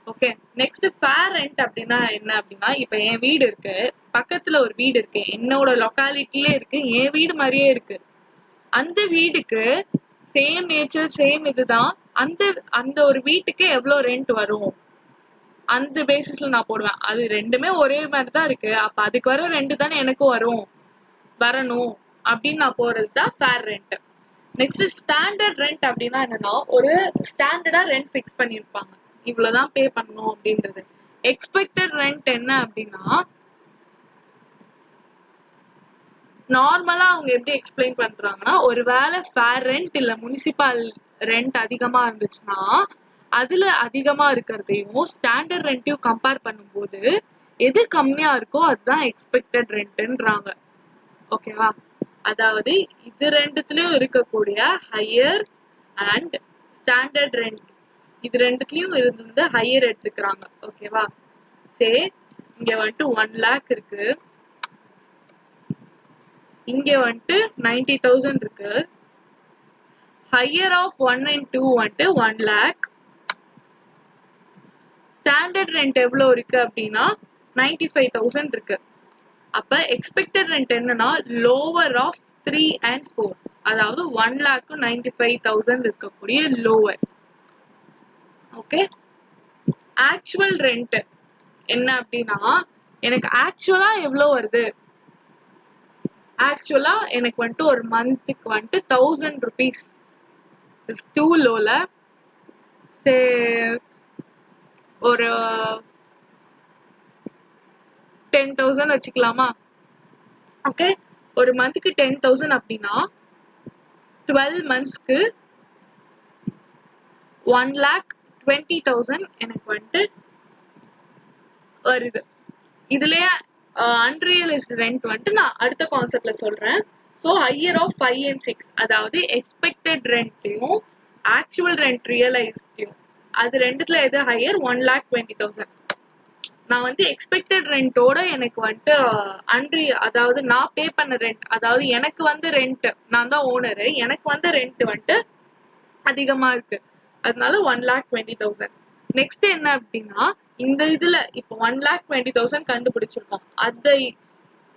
Speaker 1: Okay, next fair rent அப்படின்னா என்ன அப்படின்னா இப்ப என் வீடு இருக்கு, பக்கத்துல ஒரு வீடு இருக்கு, என்னோட லொக்காலிட்டிலே இருக்கு, என் வீடு மாதிரியே இருக்கு. அந்த வீடுக்கு சேம் நேச்சர் சேம் இதுதான், அந்த அந்த ஒரு வீட்டுக்கு எவ்வளவு ரெண்ட் வரும் அந்த பேசிஸ்ல நான் போடுவேன். அது ரெண்டுமே ஒரே மாதிரி தான் இருக்கு, அப்ப அதுக்கு வர ரெண்டு தானே எனக்கும் வரணும் அப்படின்னு நான் போறது தான் fair rent. Next standard rent அப்படின்னா என்னன்னா ஒரு ஸ்டாண்டர்டா ரெண்ட் ஃபிக்ஸ் பண்ணிருப்பாங்க, இவ்வளவுதான் பே பண்ணணும் அப்படின்றது. எக்ஸ்பெக்டட் ரெண்ட் என்ன அப்படின்னா நார்மலா அவங்க எப்படி எக்ஸ்பிளைன் பண்றாங்கன்னா ஒருவேளை ஃபேர் ரெண்ட் இல்ல முனிசிபல் ரெண்ட் அதிகமா இருந்துச்சுன்னா அதுல அதிகமா இருக்கிறதையும் ஸ்டாண்டர்ட் ரெண்ட்டையும் கம்பேர் பண்ணும்போது எது கம்மியா இருக்கோ அதுதான் எக்ஸ்பெக்டட் ரெண்ட்ன்றாங்க. ஓகேவா? அதாவது இது ரெண்டுத்துலயும் இருக்கக்கூடிய ஹையர் அண்ட் ஸ்டாண்டர்ட் ரெண்ட், இது ரெண்டுத்துலயும் இருந்து ஹையர் எடுத்துக்கிறாங்க. ஓகேவா? சே இங்க வந்துட்டு 1 lakh இருக்கு, இங்க வந்துட்டு 90,000 இருக்கு. ஹையர் ஆஃப் 1 and 2 வந்துட்டு 1 lakh. ஸ்டாண்டர்ட் ரெண்ட் எவ்வளவு இருக்கு அப்படின்னா 95,000 இருக்கு. அப்ப எக்ஸ்பெக்டட் ரெண்ட் என்னன்னா லோவர் ஆஃப் 3 and 4, அதாவது 1 lakh 95,000 இருக்கக்கூடிய லோவர். ஓகே, ஆக்சுவல் ரெண்ட் என்ன அப்படின்னா எனக்கு ஆக்சுவலா எவ்வளவு வருது, ஆக்சுவலா எனக்கு வந்துட்டு ஒரு மந்த்துக்கு வந்துட்டு 1000 rupees டூ லோல ஒரு 10,000 வச்சுக்கலாமா? ஓகே, ஒரு மந்த்துக்கு 10,000 அப்படின்னா 12 monthsக்கு 1,20,000 எனக்கு வந்துட்டு வருது. இதுலயே அன்ரியலைஸ்ட் ரெண்ட் வந்துட்டு நான் அடுத்த கான்செப்ட்ல சொல்றேன். ஸோ ஹையர் ஆஃப் 5 and 6, அதாவது எக்ஸ்பெக்டட் ரெண்ட்டையும் ஆக்சுவல் ரெண்ட் ரியலைஸ்டையும் அது ரெண்டுத்துல எது ஹையர்? 1,20,000. நான் வந்து எக்ஸ்பெக்டட் ரெண்டோட எனக்கு வந்துட்டு அதாவது நான் பே பண்ண ரெண்ட், அதாவது எனக்கு வந்து ரெண்ட், நான் தான் ஓனரு, எனக்கு வந்து ரெண்ட் வந்துட்டு அதிகமா இருக்கு, அதனால 1,20,000. நெக்ஸ்ட் என்ன அப்படின்னா இந்த இதுல இப்போ 1,20,000 கண்டுபிடிச்சிருக்கோம், அந்த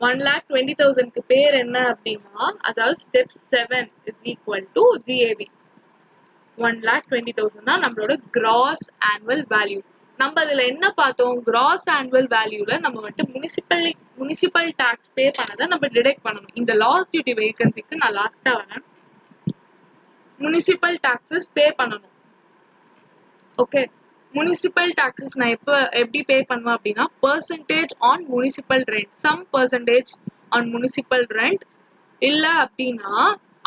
Speaker 1: 1,20,000க்கு பேர் என்ன அப்படின்னா அதாவது step 7 is equal to GAV. 1,20,000 தான் நம்மளோட கிராஸ் ஆனுவல் வேல்யூ. நம்ம அதுல என்ன பார்த்தோம்? கிராஸ் ஆனுவல் வேல்யூல நம்ம வந்துட்டு முனிசிபல் டாக்ஸ் பே பண்ணதை நம்ம டிடெக்ட் பண்ணணும். இந்த லாஸ்ட் டியூட்டி வேகன்சிக்கு நான் லாஸ்டா வரேன். முனிசிபல் டாக்ஸஸ் பே பண்ணணும். ஓகே, முனிசிபல் டாக்ஸஸ் நான் எப்படி பே பண்ணுவேன் அப்படின்னா percentage on municipal rent, some percentage on municipal rent. இல்ல அப்படின்னா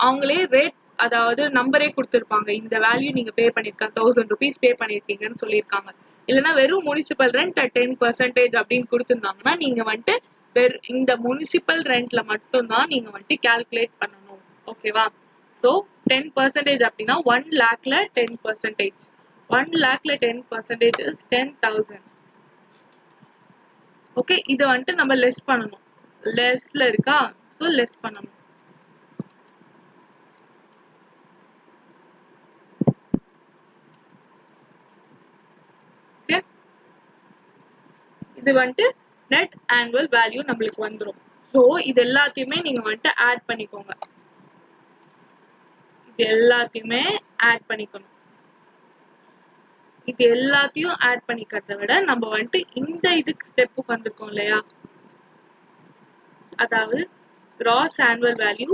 Speaker 1: அவங்களே ரேட், அதாவது நம்பரே கொடுத்துருப்பாங்க, இந்த வேல்யூ நீங்க பே பண்ணிருக்க 1000 rupees பே பண்ணிருக்கீங்கன்னு சொல்லியிருக்காங்க. இல்லைன்னா வெறும் முனிசிபல் ரெண்ட் 10% அப்படின்னு கொடுத்துருந்தாங்கன்னா நீங்க வந்துட்டு இந்த முனிசிபல் ரெண்ட்ல மட்டும்தான் நீங்க வந்துட்டு கால்குலேட் பண்ணணும். ஓகேவா? ஸோ 10% அப்படின்னா 1 lakhல 10%. 1 lakhல 10% is 10,000. ஓகே, இது வந்துட்டு நம்ம லெஸ் பண்ணணும். லெஸ்ல இருக்கா? ஸோ லெஸ் பண்ணணும். ஓகே, இது வந்துட்டு நெட் ஆனுவல் வேல்யூ நம்மளுக்கு வந்துடும். ஸோ இது எல்லாத்தையுமே நீங்க வந்துட்டு ஆட் பண்ணிக்கோங்க. எல்லாத்தையுமே ஆட் பண்ணிக்கணும். இது எல்லாத்தையும் ஆட் பண்ணிக்கிறத விட நம்ம வந்துட்டு இந்த இதுக்கு ஸ்டெப்புக்கு வந்திருக்கோம் இல்லையா, அதாவது கிராஸ் ஆனுவல் வேல்யூ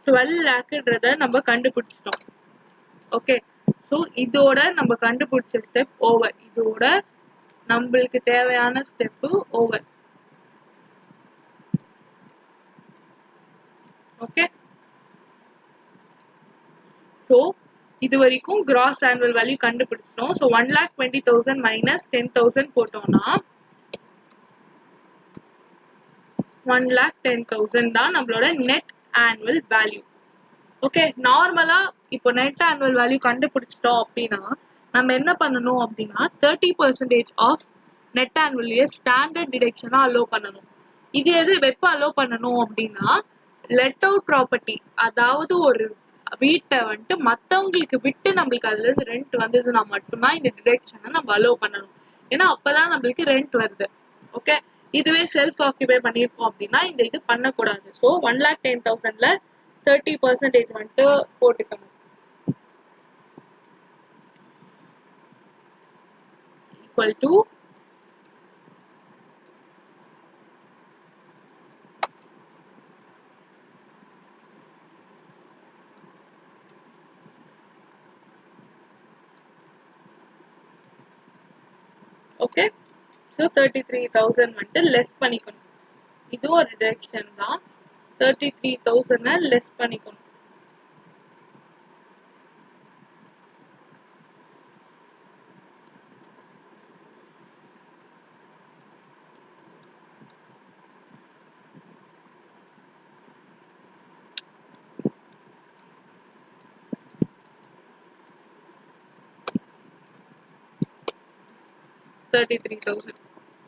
Speaker 1: 12 லேக்ன்றத நம்ம கண்டுபிடிச்சிட்டோம். ஓகே, ஸோ இதோட நம்ம கண்டுபிடிச்ச ஸ்டெப் ஓவர். இதோட நம்மளுக்கு தேவையான ஸ்டெப்பு ஓவர். ஓகே, ஸோ இது வரைக்கும் கிராஸ் ஆனுவல் வேல்யூ கண்டுபிடிச்சிட்டோம். ஸோ 1,20,000 மைனஸ் 10,000 போட்டோம்னா 1,10,000 தான் நம்மளோட நெட் ஆனுவல் வேல்யூ. ஓகே, நார்மலா இப்போ நெட் ஆனுவல் வேல்யூ கண்டுபிடிச்சிட்டோம் அப்படின்னா நம்ம என்ன பண்ணணும் அப்படின்னா 30% of net annual year standard டிடக்ஷனா அலோ பண்ணணும். இது எது எப்போ அலோ பண்ணணும் அப்படின்னா லெட் அவுட் ப்ராப்பர்ட்டி, அதாவது ஒரு வீட்டை வந்துட்டு மற்றவங்களுக்கு விட்டு நம்மளுக்கு அதுல இருந்து ரெண்ட் வந்ததுன்னா மட்டும்தான் இந்த டிடக்ஷனை நம்ம அலோ பண்ணணும். ஏன்னா அப்பதான் நம்மளுக்கு ரெண்ட் வருது. ஓகே, இதுவே செல்ஃப் ஆக்குபை பண்ணியிருக்கோம் அப்படின்னா இந்த இது பண்ணக்கூடாது. ஸோ 1,10,000ல 30% வந்துட்டு போட்டுக்கணும். ஈக்குவல் டு ஓகே, ஸோ 33,000 வந்துட்டு லெஸ் பண்ணிக்கணும். இது ஒரு டிடக்ஷன் தான். 33,000 லெஸ் பண்ணிக்கணும்.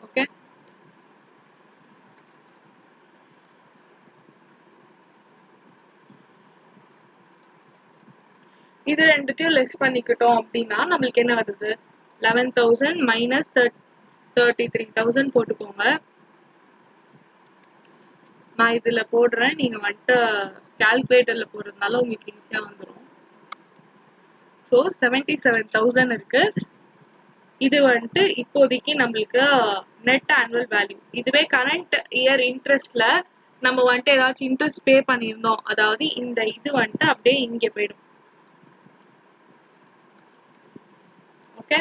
Speaker 1: ஓகே, இது ரெண்டுத்தையும் லெஸ் பண்ணிக்கிட்டோம் அப்படின்னா நம்மளுக்கு என்ன வருது, 11,000 மைனஸ் 33,000 போட்டுக்கோங்க. நான் இதுல போடுறேன், நீங்க வந்துட்டு கால்குலேட்டர்ல போடுறதுனால உங்களுக்கு ஈஸியா வந்துடும். ஸோ 77,000 இருக்கு. இது வந்துட்டு இப்போதைக்கு நம்மளுக்கு நெட் ஆனுவல் வேல்யூ. இதுவே கரண்ட் இயர் இன்ட்ரெஸ்ட்ல நம்ம வந்துட்டு ஏதாச்சும் இன்ட்ரெஸ்ட் பே பண்ணியிருந்தோம், அதாவது இந்த இது வந்துட்டு அப்படியே இங்கே போயிடும். ஓகே,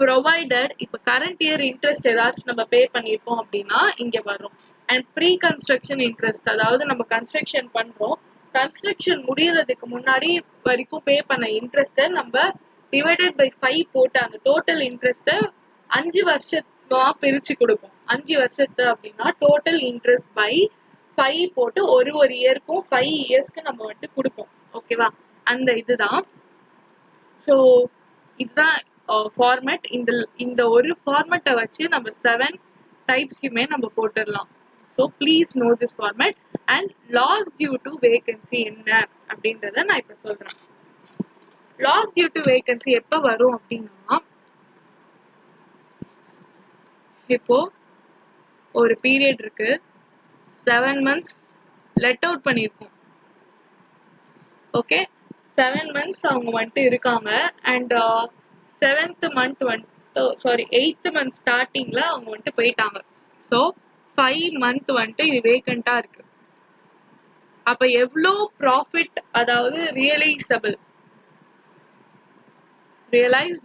Speaker 1: ப்ரொவைடட் இப்போ கரண்ட் இயர் இன்ட்ரெஸ்ட் ஏதாச்சும் நம்ம பே பண்ணியிருக்கோம் அப்படின்னா இங்கே வரும். அண்ட் ப்ரீ கன்ஸ்ட்ரக்ஷன் இன்ட்ரெஸ்ட், அதாவது நம்ம கன்ஸ்ட்ரக்ஷன் பண்றோம், கன்ஸ்ட்ரக்ஷன் முடியறதுக்கு முன்னாடி வரைக்கும் பே பண்ண இன்ட்ரெஸ்ட்டை நம்ம டிவைடட் பை 5 போட்டு அந்த டோட்டல் இன்ட்ரெஸ்ட்டை 5 வருஷமா பிரிச்சு கொடுக்கும். 5 வருஷத்து அப்படின்னா டோட்டல் இன்ட்ரெஸ்ட் பை 5 போட்டு ஒரு இயருக்கும் 5 இயர்ஸ்க்கு நம்ம வந்துட்டு கொடுப்போம். ஓகேவா, அந்த இதுதான். ஸோ இதுதான் ஃபார்மேட். இந்த ஒரு ஃபார்மேட்டை வச்சு நம்ம 7 டைப்ஸ்க்குமே நம்ம போட்டுடலாம். So please know this format. And loss due to vacancy என்ன அப்படின்றத நான் இப்போ சொல்றேன். லாஸ் டியூ டு வேகன்சி எப்போ வரும் அப்படின்னா, இப்போ ஒரு பீரியட் இருக்கு, 7 months லெட் அவுட் பண்ணியிருக்கோம். ஓகே, 7 months அவங்க வந்துட்டு இருக்காங்க. அண்ட் 7th month வந்துட்டு சாரி 8th month ஸ்டார்டிங்ல அவங்க வந்துட்டு போயிட்டாங்க. ஸோ 5 month வந்துட்டு இது வேக்கண்டா இருக்கு. அப்ப எவ்வளோ ப்ராஃபிட், அதாவது ரியலைஸ்ட்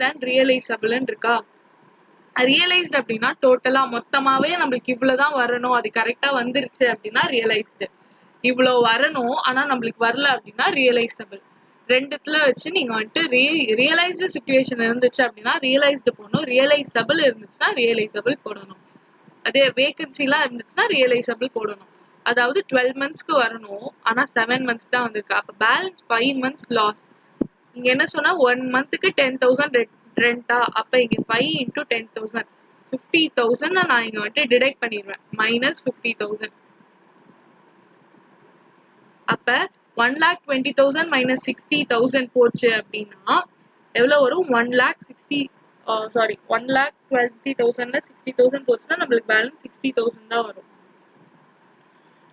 Speaker 1: அண்ட் ரியலைசபிள்னு இருக்கா. ரியலைஸ்ட் அப்படின்னா டோட்டலா மொத்தமாவே நம்மளுக்கு இவ்வளவுதான் வரணும், அது கரெக்டா வந்துருச்சு அப்படின்னா ரியலைஸ்டு. இவ்வளோ வரணும் ஆனா நம்மளுக்கு வரல அப்படின்னா ரியலைசபிள். ரெண்டுத்துல வச்சு நீங்க வந்துட்டு ரியலைஸ்டு சிச்சுவேஷன் இருந்துச்சு அப்படின்னா ரியலைஸ்டு போடணும், ரியலைசபிள் இருந்துச்சுன்னா ரியலைசபிள் போடணும். அதே வேகன்சிலாம் இருந்துச்சுன்னா ரியலைசபிள் போடணும். அதாவது 12 monthsக்கு வரணும் ஆனா 7 months தான் வந்திருக்கு. அப்ப பேலன்ஸ் 5 months லாஸ். இங்க என்ன சொன்னா 1 monthக்கு 10,000 ரெண்டா, அப்ப இங்க 5 into 10,000 50,000 நான் இங்க வந்துட்டு டிடெக்ட் பண்ணிடுவேன், மைனஸ் 50,000. அப்ப 1,20,000 மைனஸ் 60,000 போச்சு அப்படின்னா எவ்வளவு வரும், 1,20,000ல 60,000 போச்சுன்னா நம்மளுக்கு பேலன்ஸ் 60,000 தான் வரும்.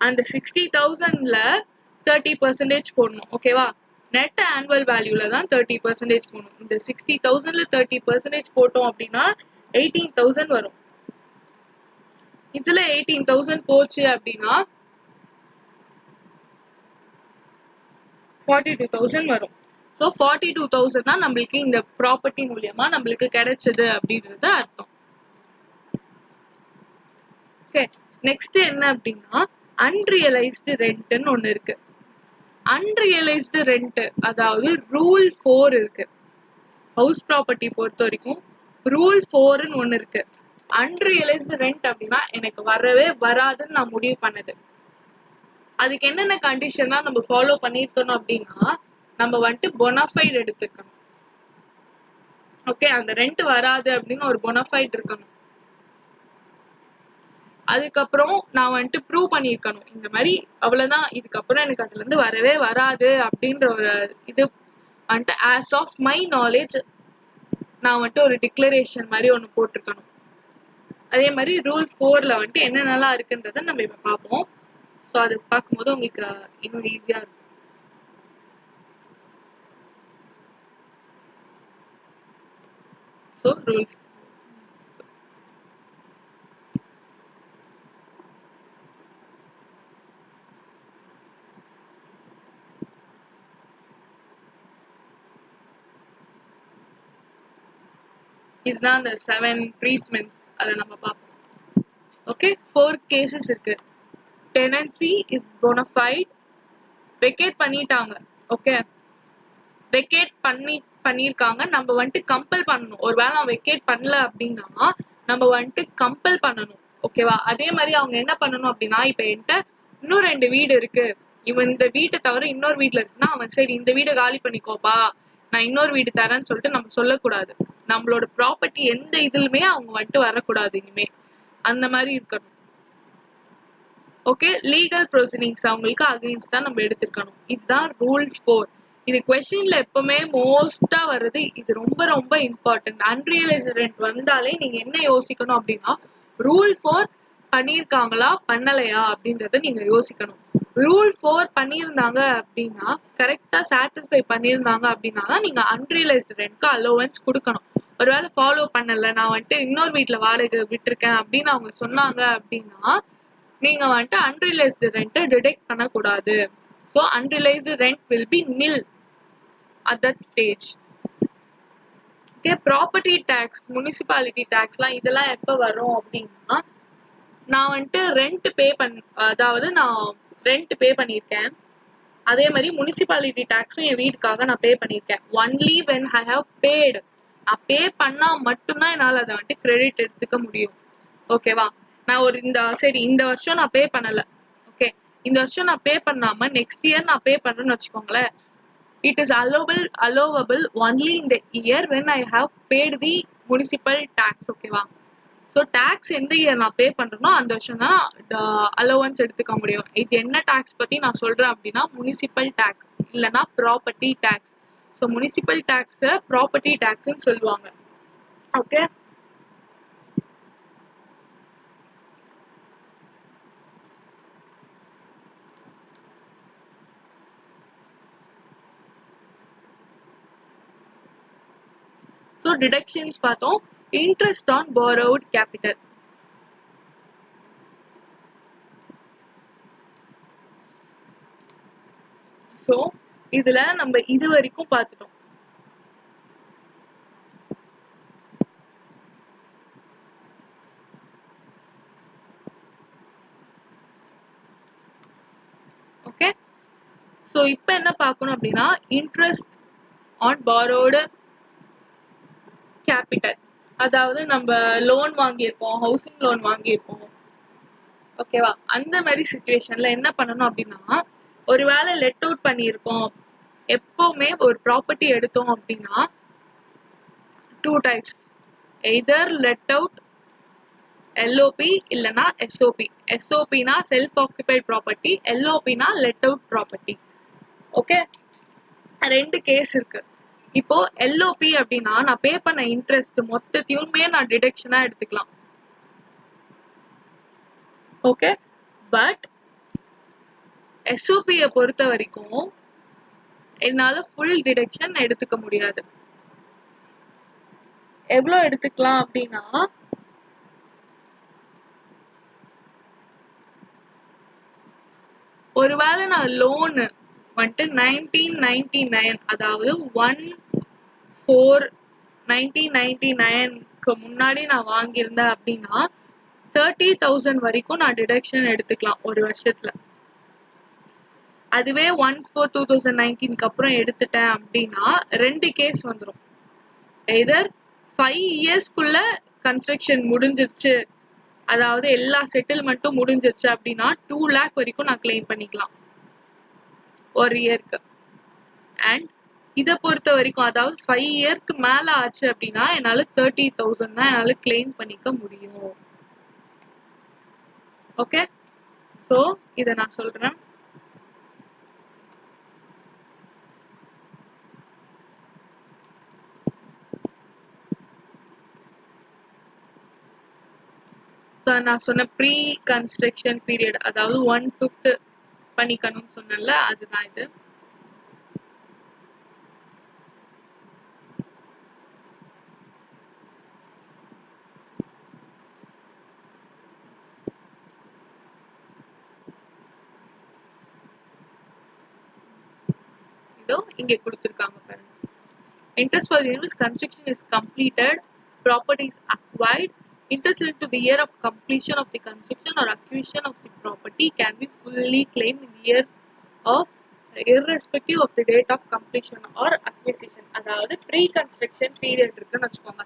Speaker 1: அந்த 60,000ல 30% போடணும். ஓகேவா, நெட் ஆனுவல் வேல்யூல தான் 30% போகணும். இந்த 60,000ல 30% போட்டோம் அப்படின்னா 18,000 வரும். இதுல 18,000 போச்சு அப்படின்னா 42,000 வரும். ஸோ 42,000 தான் நம்மளுக்கு இந்த ப்ராப்பர்ட்டி மூலியமா நம்மளுக்கு கிடைச்சது அப்படின்றது அர்த்தம். ஓகே, நெக்ஸ்ட் என்ன அப்படின்னா அன்ரியலைஸ்டு ரெண்ட்னு ஒண்ணு இருக்கு. அன்ரியலைஸ்டு ரெண்ட் அதாவது ரூல் 4 இருக்கு. ஹவுஸ் ப்ராப்பர்ட்டி பொறுத்த வரைக்கும் ரூல் 4ன்னு ஒண்ணு இருக்கு. அன்ரியலைஸ்டு ரெண்ட் அப்படின்னா எனக்கு வரவே வராதுன்னு நான் முடிவு பண்ணது. அதுக்கு என்னென்ன கண்டிஷன்லாம் நம்ம ஃபாலோ பண்ணிருக்கணும் அப்படின்னா நம்ம வந்துட்டு பொனஃபைட் எடுத்துக்கணும். ஓகே, அந்த ரெண்ட் வராது அப்படின்னு ஒரு பொனஃபைட் இருக்கணும். அதுக்கப்புறம் நான் வந்துட்டு ப்ரூவ் பண்ணியிருக்கணும் இந்த மாதிரி அவ்வளவுதான், இதுக்கப்புறம் எனக்கு அதுல இருந்து வரவே வராது அப்படின்ற ஒரு இது வந்துட்டு ஆஸ் ஆஃப் மை நாலேஜ் நான் வந்துட்டு ஒரு டிக்ளரேஷன் மாதிரி ஒன்று போட்டிருக்கணும். அதே மாதிரி ரூல் 4ல வந்துட்டு என்னென்னலாம் இருக்குன்றத நம்ம இப்ப பார்ப்போம். ஸோ அது பார்க்கும்போது உங்களுக்கு இன்னும் ஈஸியா இருக்கும். ஸோ ரூல்ஸ் இதுதான் அந்த 7 ட்ரீட்மெண்ட்ஸ், அதை நம்ம பார்ப்போம். ஓகே, 4 கேசஸ் இருக்கு. டெனன்சி இஸ் பொனஃபைட், வெக்கேட் பண்ணிட்டாங்க. ஓகே, வெக்கேட் பண்ணியிருக்காங்க, நம்ம வந்துட்டு கம்பல் பண்ணணும். ஒருவேளை நான் வெக்கேட் பண்ணல அப்படின்னா நம்ம வந்துட்டு கம்பல் பண்ணணும். ஓகேவா? அதே மாதிரி அவங்க என்ன பண்ணணும் அப்படின்னா இப்ப என்கிட்ட இன்னும் 2 வீடு இருக்கு, இவன் இந்த வீட்டை தவிர இன்னொரு வீட்டுல இருக்குன்னா அவன் சரி இந்த வீடை காலி பண்ணிக்கோப்பா நான் இன்னொரு வீடு தரேன்னு சொல்லிட்டு நம்ம சொல்லக்கூடாது. நம்மளோட ப்ராப்பர்ட்டி எந்த இதுலுமே அவங்க வந்துட்டு வரக்கூடாது இனிமே. அந்த மாதிரி இருக்கணும். ஓகே, லீகல் ப்ரொசீடிங்ஸ் அவங்களுக்கு அகைன்ஸ்ட் தான் நம்ம எடுத்துக்கணும். இதுதான் ரூல் 4. இது கொஸ்டின்ல எப்பவுமே மோஸ்டா வருது. இது ரொம்ப ரொம்ப இம்பார்ட்டன்ட். அன்ரியலைஸ்டு ரெண்ட் வந்தாலே நீங்க என்ன யோசிக்கணும் அப்படின்னா ரூல் 4 பண்ணியிருக்காங்களா பண்ணலையா அப்படின்றத நீங்க யோசிக்கணும். ரூல் 4 பண்ணியிருந்தாங்க அப்படின்னா கரெக்டா சாட்டிஸ்ஃபை பண்ணியிருந்தாங்க அப்படின்னா தான் நீங்க அன்ரியலைஸ்டு ரெண்ட்க்கு அலோவன்ஸ் கொடுக்கணும். ஒருவேளை ஃபாலோ பண்ணல, நான் வந்துட்டு இன்னொரு வீட்டுல வாடகை விட்டுருக்கேன் அப்படின்னு அவங்க சொன்னாங்க அப்படின்னா நீங்க வந்துட்டு அன்ரியலைஸ்டு ரெண்ட்டை டிடெக்ட் பண்ணக்கூடாது. So unrealised rent will be nil at that stage. Okay, property tax, municipality டேக்ஸ்லாம் இதெல்லாம் எப்போ வரும் அப்படின்னா நான் வந்துட்டு அதாவது நான் ரெண்ட் பே பண்ணியிருக்கேன். அதே மாதிரி முனிசிபாலிட்டி டேக்ஸும் என் வீட்டுக்காக நான் பே பண்ணியிருக்கேன். Only when I have paid, நான் பே பண்ணா மட்டும்தான் என்னால் அதை வந்துட்டு கிரெடிட் எடுத்துக்க முடியும். ஓகேவா? நான் இந்த வருஷம் நான் பே பண்ணல. ஓகே, இந்த வருஷம் நான் பே பண்ணாம நெக்ஸ்ட் இயர் நான் பே பண்றேன்னு வச்சுக்கோங்களேன், it is allowable only in the year when I have paid the municipal tax. ஓகேவா? ஸோ டேக்ஸ் எந்த இயர் நான் பே பண்றேனோ அந்த வருஷம் தான் அலோவன்ஸ் எடுத்துக்க முடியும். இது என்ன டேக்ஸ் பத்தி நான் சொல்றேன் அப்படின்னா முனிசிபல் டேக்ஸ் இல்லைன்னா property tax. So municipal tax property டேக்ஸ்ன்னு சொல்லுவாங்க. ஓகே, ஸோ டிடக்ஷன்ஸ் பார்த்தோம். Interest on borrowed capital. So இதுல நம்ம இது வரைக்கும் பார்த்துட்டோம். ஓகே, ஸோ இப்போ என்ன பார்க்கணும் அப்படின்னா இன்ட்ரெஸ்ட் ஆன் borrowed கேபிட்டல். அதாவது நம்ம லோன் வாங்கியிருப்போம், ஹவுசிங் லோன் வாங்கியிருப்போம். ஓகேவா? அந்த மாதிரி சுச்சுவேஷன்ல என்ன பண்ணணும் அப்படின்னா ஒருவேளை லெட் அவுட் பண்ணியிருக்கோம். எப்பவுமே ஒரு ப்ராப்பர்ட்டி எடுத்தோம் அப்படின்னா 2 types, either let out LOP இல்லைன்னா எஸ்ஓபி. எஸ்ஓபினா செல்ஃப் ஆக்குபைட் ப்ராப்பர்ட்டி, எல்ஓபினா let out property. Okay, 2 case இருக்கு. இப்போ எல்ஓபி அப்படின்னா நான் பே பண்ண இன்ட்ரெஸ்ட் மொத்தத்தையுமே நான் டிடக்ஷனா எடுத்துக்கலாம். ஓகே, பட் எஸ்ஓபியை பொறுத்த வரைக்கும் என்னால ஃபுல் டிடக்ஷன் எடுத்துக்க முடியாது. எவ்வளவு எடுத்துக்கலாம் அப்படின்னா, ஒருவேளை நான் லோனு வந்துட்டு 1999, அதாவது 1/4/1999க்கு முன்னாடி நான் வாங்கியிருந்தேன் அப்படின்னா 30,000 வரைக்கும் நான் டிடக்ஷன் எடுத்துக்கலாம் ஒரு வருஷத்துல. அதுவே 1/4/2019க்கு அப்புறம் எடுத்துட்டேன் அப்படின்னா 2 கேஸ் வந்துடும். எதர் 5 இயர்ஸ்க்குள்ள கன்ஸ்ட்ரக்ஷன் முடிஞ்சிருச்சு, அதாவது எல்லா செட்டில்மெண்ட்டும் முடிஞ்சிருச்சு அப்படின்னா 2 lakh வரைக்கும் நான் கிளைம் பண்ணிக்கலாம் ஒரு இயருக்கு. அண்ட் இதை பொறுத்த வரைக்கும், அதாவது 5 இயர்க்கு மேல ஆச்சு அப்படின்னா என்னால 30,000 தான் என்னால கிளைம் பண்ணிக்க முடியும். ஓகே, ஸோ இதை நான் சொல்றேன். நான் சொன்ன ப்ரீ கன்ஸ்ட்ரக்ஷன் பீரியட், அதாவது 1/5 பண்ணிக்கணும்னு சொன்னேன்ல, அதுதான் இது. இதோ இங்க கொடுத்திருக்காங்க பாருங்க. Interest for the year construction is completed, property is acquired. Interest into the year of completion of the construction or acquisition of the property can be fully claimed in the year of irrespective of the date of completion or acquisition. அதாவது pre construction period இருக்குன்னு வச்சுக்கோங்க,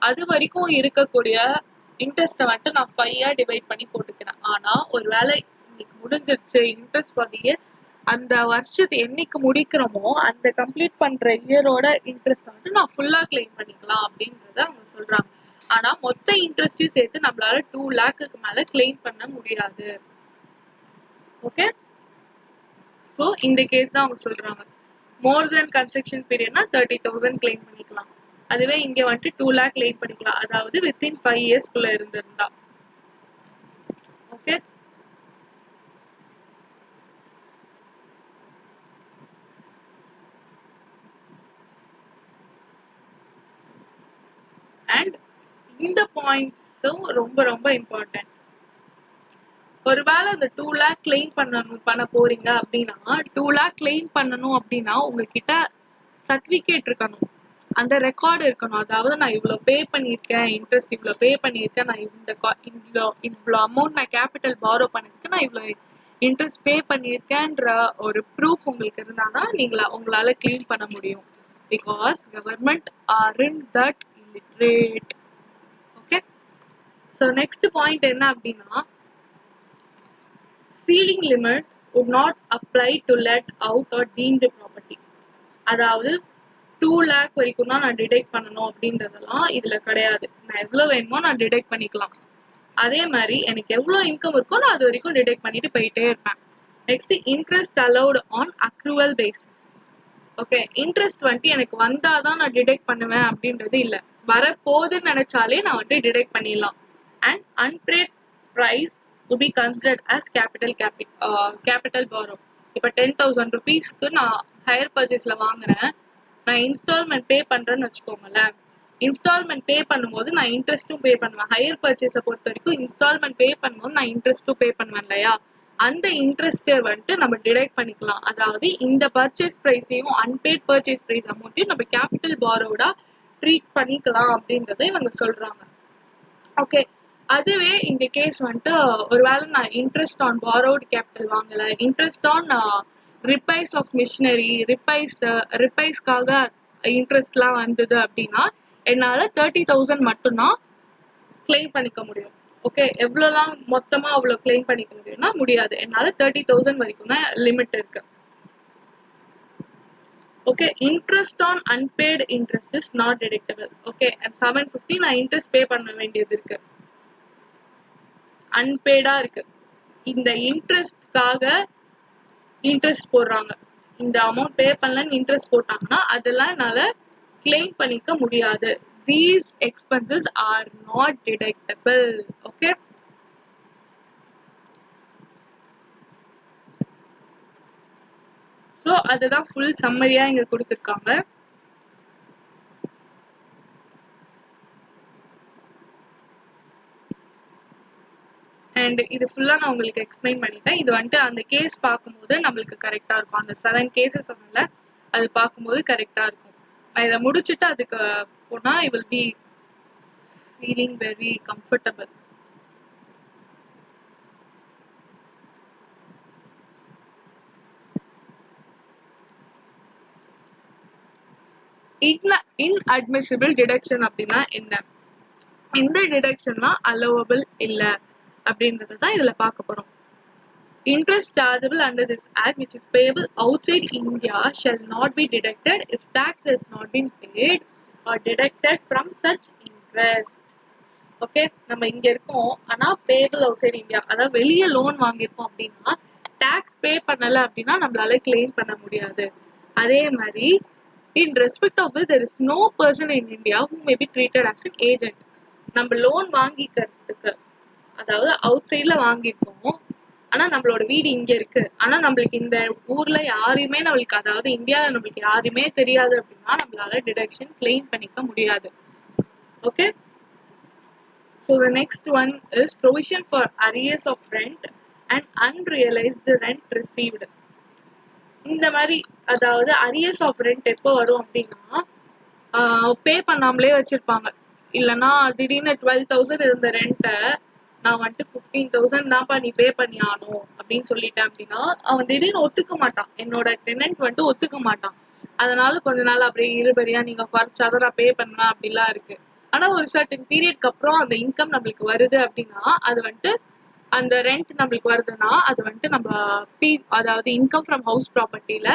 Speaker 1: அது வரைக்கும் இருக்கக்கூடிய இன்ட்ரெஸ்ட்டை வந்துட்டு நான் 5ஆ divide பண்ணி போட்டுக்கிறேன். ஆனா ஒரு வேளை இன்னைக்கு முடிஞ்சிருச்சு இன்ட்ரெஸ்ட் ஃபார் தி இயர், அந்த வருஷத்தை என்னைக்கு முடிக்கிறோமோ அந்த கம்ப்ளீட் பண்ற இயரோட இன்ட்ரெஸ்ட் வந்துட்டு நான் ஃபுல்லா கிளைம் பண்ணிக்கலாம் அப்படின்றத அவங்க சொல்றாங்க. ஆனா மொத்த இன்ட்ரெஸ்டையும் சேர்த்து நம்மளால 2 lakhக்கு மேல கிளைம் பண்ண முடியாது. ஓகே, ஸோ இந்த கேஸ் தான் அவங்க சொல்றாங்க. மோர் தென் கன்ஸ்ட்ரக்ஷன் பீரியட்னா 30,000 கிளைம் பண்ணிக்கலாம். அதுவே இங்க வந்துட்டு 2 lakh கிளைம் பண்ணிக்கலாம், அதாவது வித்தின் 5 இயர்ஸ்க்குள்ள இருந்திருந்தா. ஓகே, அண்ட் இந்த பாயிண்ட்ஸும் ரொம்ப ரொம்ப இம்பார்ட்டன்ட். ஒருவேளை அந்த 2 lakh கிளைம் பண்ண போறீங்க அப்படின்னா 2 lakh கிளைம் பண்ணணும் அப்படின்னா உங்ககிட்ட சர்டிபிகேட் இருக்கணும், அந்த ரெக்கார்டு இருக்கணும். அதாவது நான் இவ்வளோ பே பண்ணியிருக்கேன், இன்ட்ரெஸ்ட் இவ்வளோ பே பண்ணியிருக்கேன், நான் இவ்வளோ அமௌண்ட் நான் கேபிட்டல் பாரோ பண்ணியிருக்கேன், நான் இவ்வளோ இன்ட்ரெஸ்ட் பே பண்ணியிருக்கேன்ற ஒரு ப்ரூஃப் உங்களுக்கு இருந்தால் தான் உங்களால் கிளைம் பண்ண முடியும். Because government are in that illiterate. Okay, so next point என்ன அப்படின்னா, ceiling limit would not apply to let out or deemed property. அதாவது 2 lakh வரைக்கும் தான் நான் டிடெக்ட் பண்ணணும் அப்படின்றதெல்லாம் இதுல கிடையாது. நான் எவ்வளவு வேணுமோ நான் டிடெக்ட் பண்ணிக்கலாம். அதே மாதிரி எனக்கு எவ்வளவு இன்கம் இருக்கோ நான் அது வரைக்கும் டிடெக்ட் பண்ணிட்டு போயிட்டே இருப்பேன். Next, interest allowed on accrual basis. Okay, interest வந்துட்டு எனக்கு வந்தாதான் நான் டிடெக்ட் பண்ணுவேன் அப்படின்றது இல்லை, வரப்போகுதுன்னு நினைச்சாலே நான் வந்துட்டு டிடெக்ட் பண்ணிடலாம். And unpaid price would be considered as capital borrow. இப்போ 10,000 rupeesக்கு நான் ஹையர் பர்ச்சேஸ்ல வாங்குறேன், நான் இன்ஸ்டால்மெண்ட் பே பண்றேன்னு வச்சுக்கோங்களேன். இன்ஸ்டால்மெண்ட் பே பண்ணும்போது நான் இன்ட்ரெஸ்ட்டும் பே பண்ணுவேன். ஹையர் பர்ச்சேஸை பொறுத்த வரைக்கும் இன்ஸ்டால்மெண்ட் பே பண்ணும்போது நான் இன்ட்ரெஸ்ட்டும் பே பண்ணுவேன் இல்லையா, அந்த இன்ட்ரெஸ்ட்டை வந்துட்டு நம்ம டிடெக்ட் பண்ணிக்கலாம். அதாவது இந்த பர்ச்சேஸ் ப்ரைஸையும் அன்பேட் பர்ச்சேஸ் ப்ரைஸ் அமௌண்ட்டையும் நம்ம கேபிட்டல் பாரோடா ட்ரீட் பண்ணிக்கலாம் அப்படின்றத இவங்க சொல்றாங்க. ஓகே, அதுவே இந்த கேஸ் வந்துட்டு ஒருவேளை நான் இன்ட்ரெஸ்ட் ஆன் பாரோடு கேபிட்டல் வாங்கல, இன்ட்ரெஸ்ட் ஆன் ரிப்பைஸ் ஆஃப் மிஷினரி, ரிப்பைஸ்க்காக இன்ட்ரெஸ்ட்லாம் வந்தது அப்படின்னா என்னால 30,000 மட்டும்தான் கிளைம் பண்ணிக்க முடியும். ஓகே, எவ்வளோலாம் மொத்தமா அவ்வளோ கிளைம் பண்ணிக்க முடியும்னா முடியாது, என்னால 30,000 வரைக்கும் தான் லிமிட் இருக்கு. Okay, interest on unpaired interest is not deductible. Okay, 750 நான் இன்ட்ரெஸ்ட் பே பண்ண வேண்டியது இருக்கு, அன்பேடா இருக்கு. இந்த இன்ட்ரெஸ்ட்காக இன்ட்ரெஸ்ட் போடுறாங்க, இந்த அமௌண்ட் பே பண்ணலன்னு இன்ட்ரெஸ்ட் போட்டாங்கன்னா அதெல்லாம் என்னால கிளைம் பண்ணிக்க முடியாது. These expenses are not deductible. Okay, so அதுதான் ஃபுல் சம்மரியா இங்க கொடுத்துருக்காங்க. அண்ட் இது ஃபுல்லா நான் உங்களுக்கு எக்ஸ்பிளைன் பண்ணிட்டேன். இது வந்துட்டு அந்த கேஸ் பார்க்கும்போது நம்மளுக்கு கரெக்டா இருக்கும். அந்த 7 கேசஸ் சொன்னல, அது பார்க்கும்போது கரெக்டா இருக்கும். நான் இதை முடிச்சுட்டு அதுக்கு போனா I will be feeling very comfortable. Inadmissible deduction அப்படின்னா என்ன, இந்த டிடக்ஷன்லாம் அலோவபிள் இல்ல அப்படின்றது தான் இதுல பார்க்க போறோம். Interest chargeable under this act which is payable outside India shall not be deducted if tax has not been paid or deducted from such interest. Okay, நம்ம இங்க இருக்கோம் ஆனா பேபிள் அவுட் சைட் இந்தியா, அதாவது வெளியே லோன் வாங்கியிருக்கோம் அப்படின்னா tax பே பண்ணல அப்படின்னா நம்மளால கிளைம் பண்ண முடியாது. அதே மாதிரி in respect of this there is no person in India who may be treated as an agent. நம்ம லோன் வாங்கிக்கிறதுக்கு, அதாவது அவுட் சைட்ல வாங்கியிருக்கோம் ஆனா நம்மளோட வீடு இங்க இருக்கு, ஆனா நம்மளுக்கு இந்த ஊர்ல யாருமே நம்மளுக்கு, அதாவது இந்தியாவில் நம்மளுக்கு யாருமே தெரியாது அப்படின்னா நம்மளால டிடக்ஷன் கிளைம் பண்ணிக்க முடியாது. Okay, so the next one is provision for arrears of rent and unrealized rent received. இந்த மாதிரி, அதாவது arrears of rent எப்போ வரும் அப்படின்னா பே பண்ணாமலே வச்சிருப்பாங்க. இல்லைன்னா திடீர்னு 12,000 இருந்த ரெண்ட்டை நான் வந்துட்டு 15,000 தான்ப்பா நீ பே பண்ணி ஆகணும் அப்படின்னு சொல்லிட்டேன் அப்படின்னா அவன் திடீர்னு ஒத்துக்க மாட்டான். என்னோட டெனன்ட் வந்துட்டு ஒத்துக்க மாட்டான். அதனால கொஞ்ச நாள் அப்படியே இருபடியா நீங்க குறைச்சாதான் நான் பே பண்ணலாம் அப்படிலாம் இருக்கு. ஆனா ஒரு சர்டன் பீரியட்க்கு அப்புறம் அந்த இன்கம் நம்மளுக்கு வருது அப்படின்னா அது வந்துட்டு அந்த ரெண்ட் நம்மளுக்கு வருதுன்னா அது வந்துட்டு நம்ம அதாவது இன்கம் ஃப்ரம் ஹவுஸ் ப்ராப்பர்ட்டில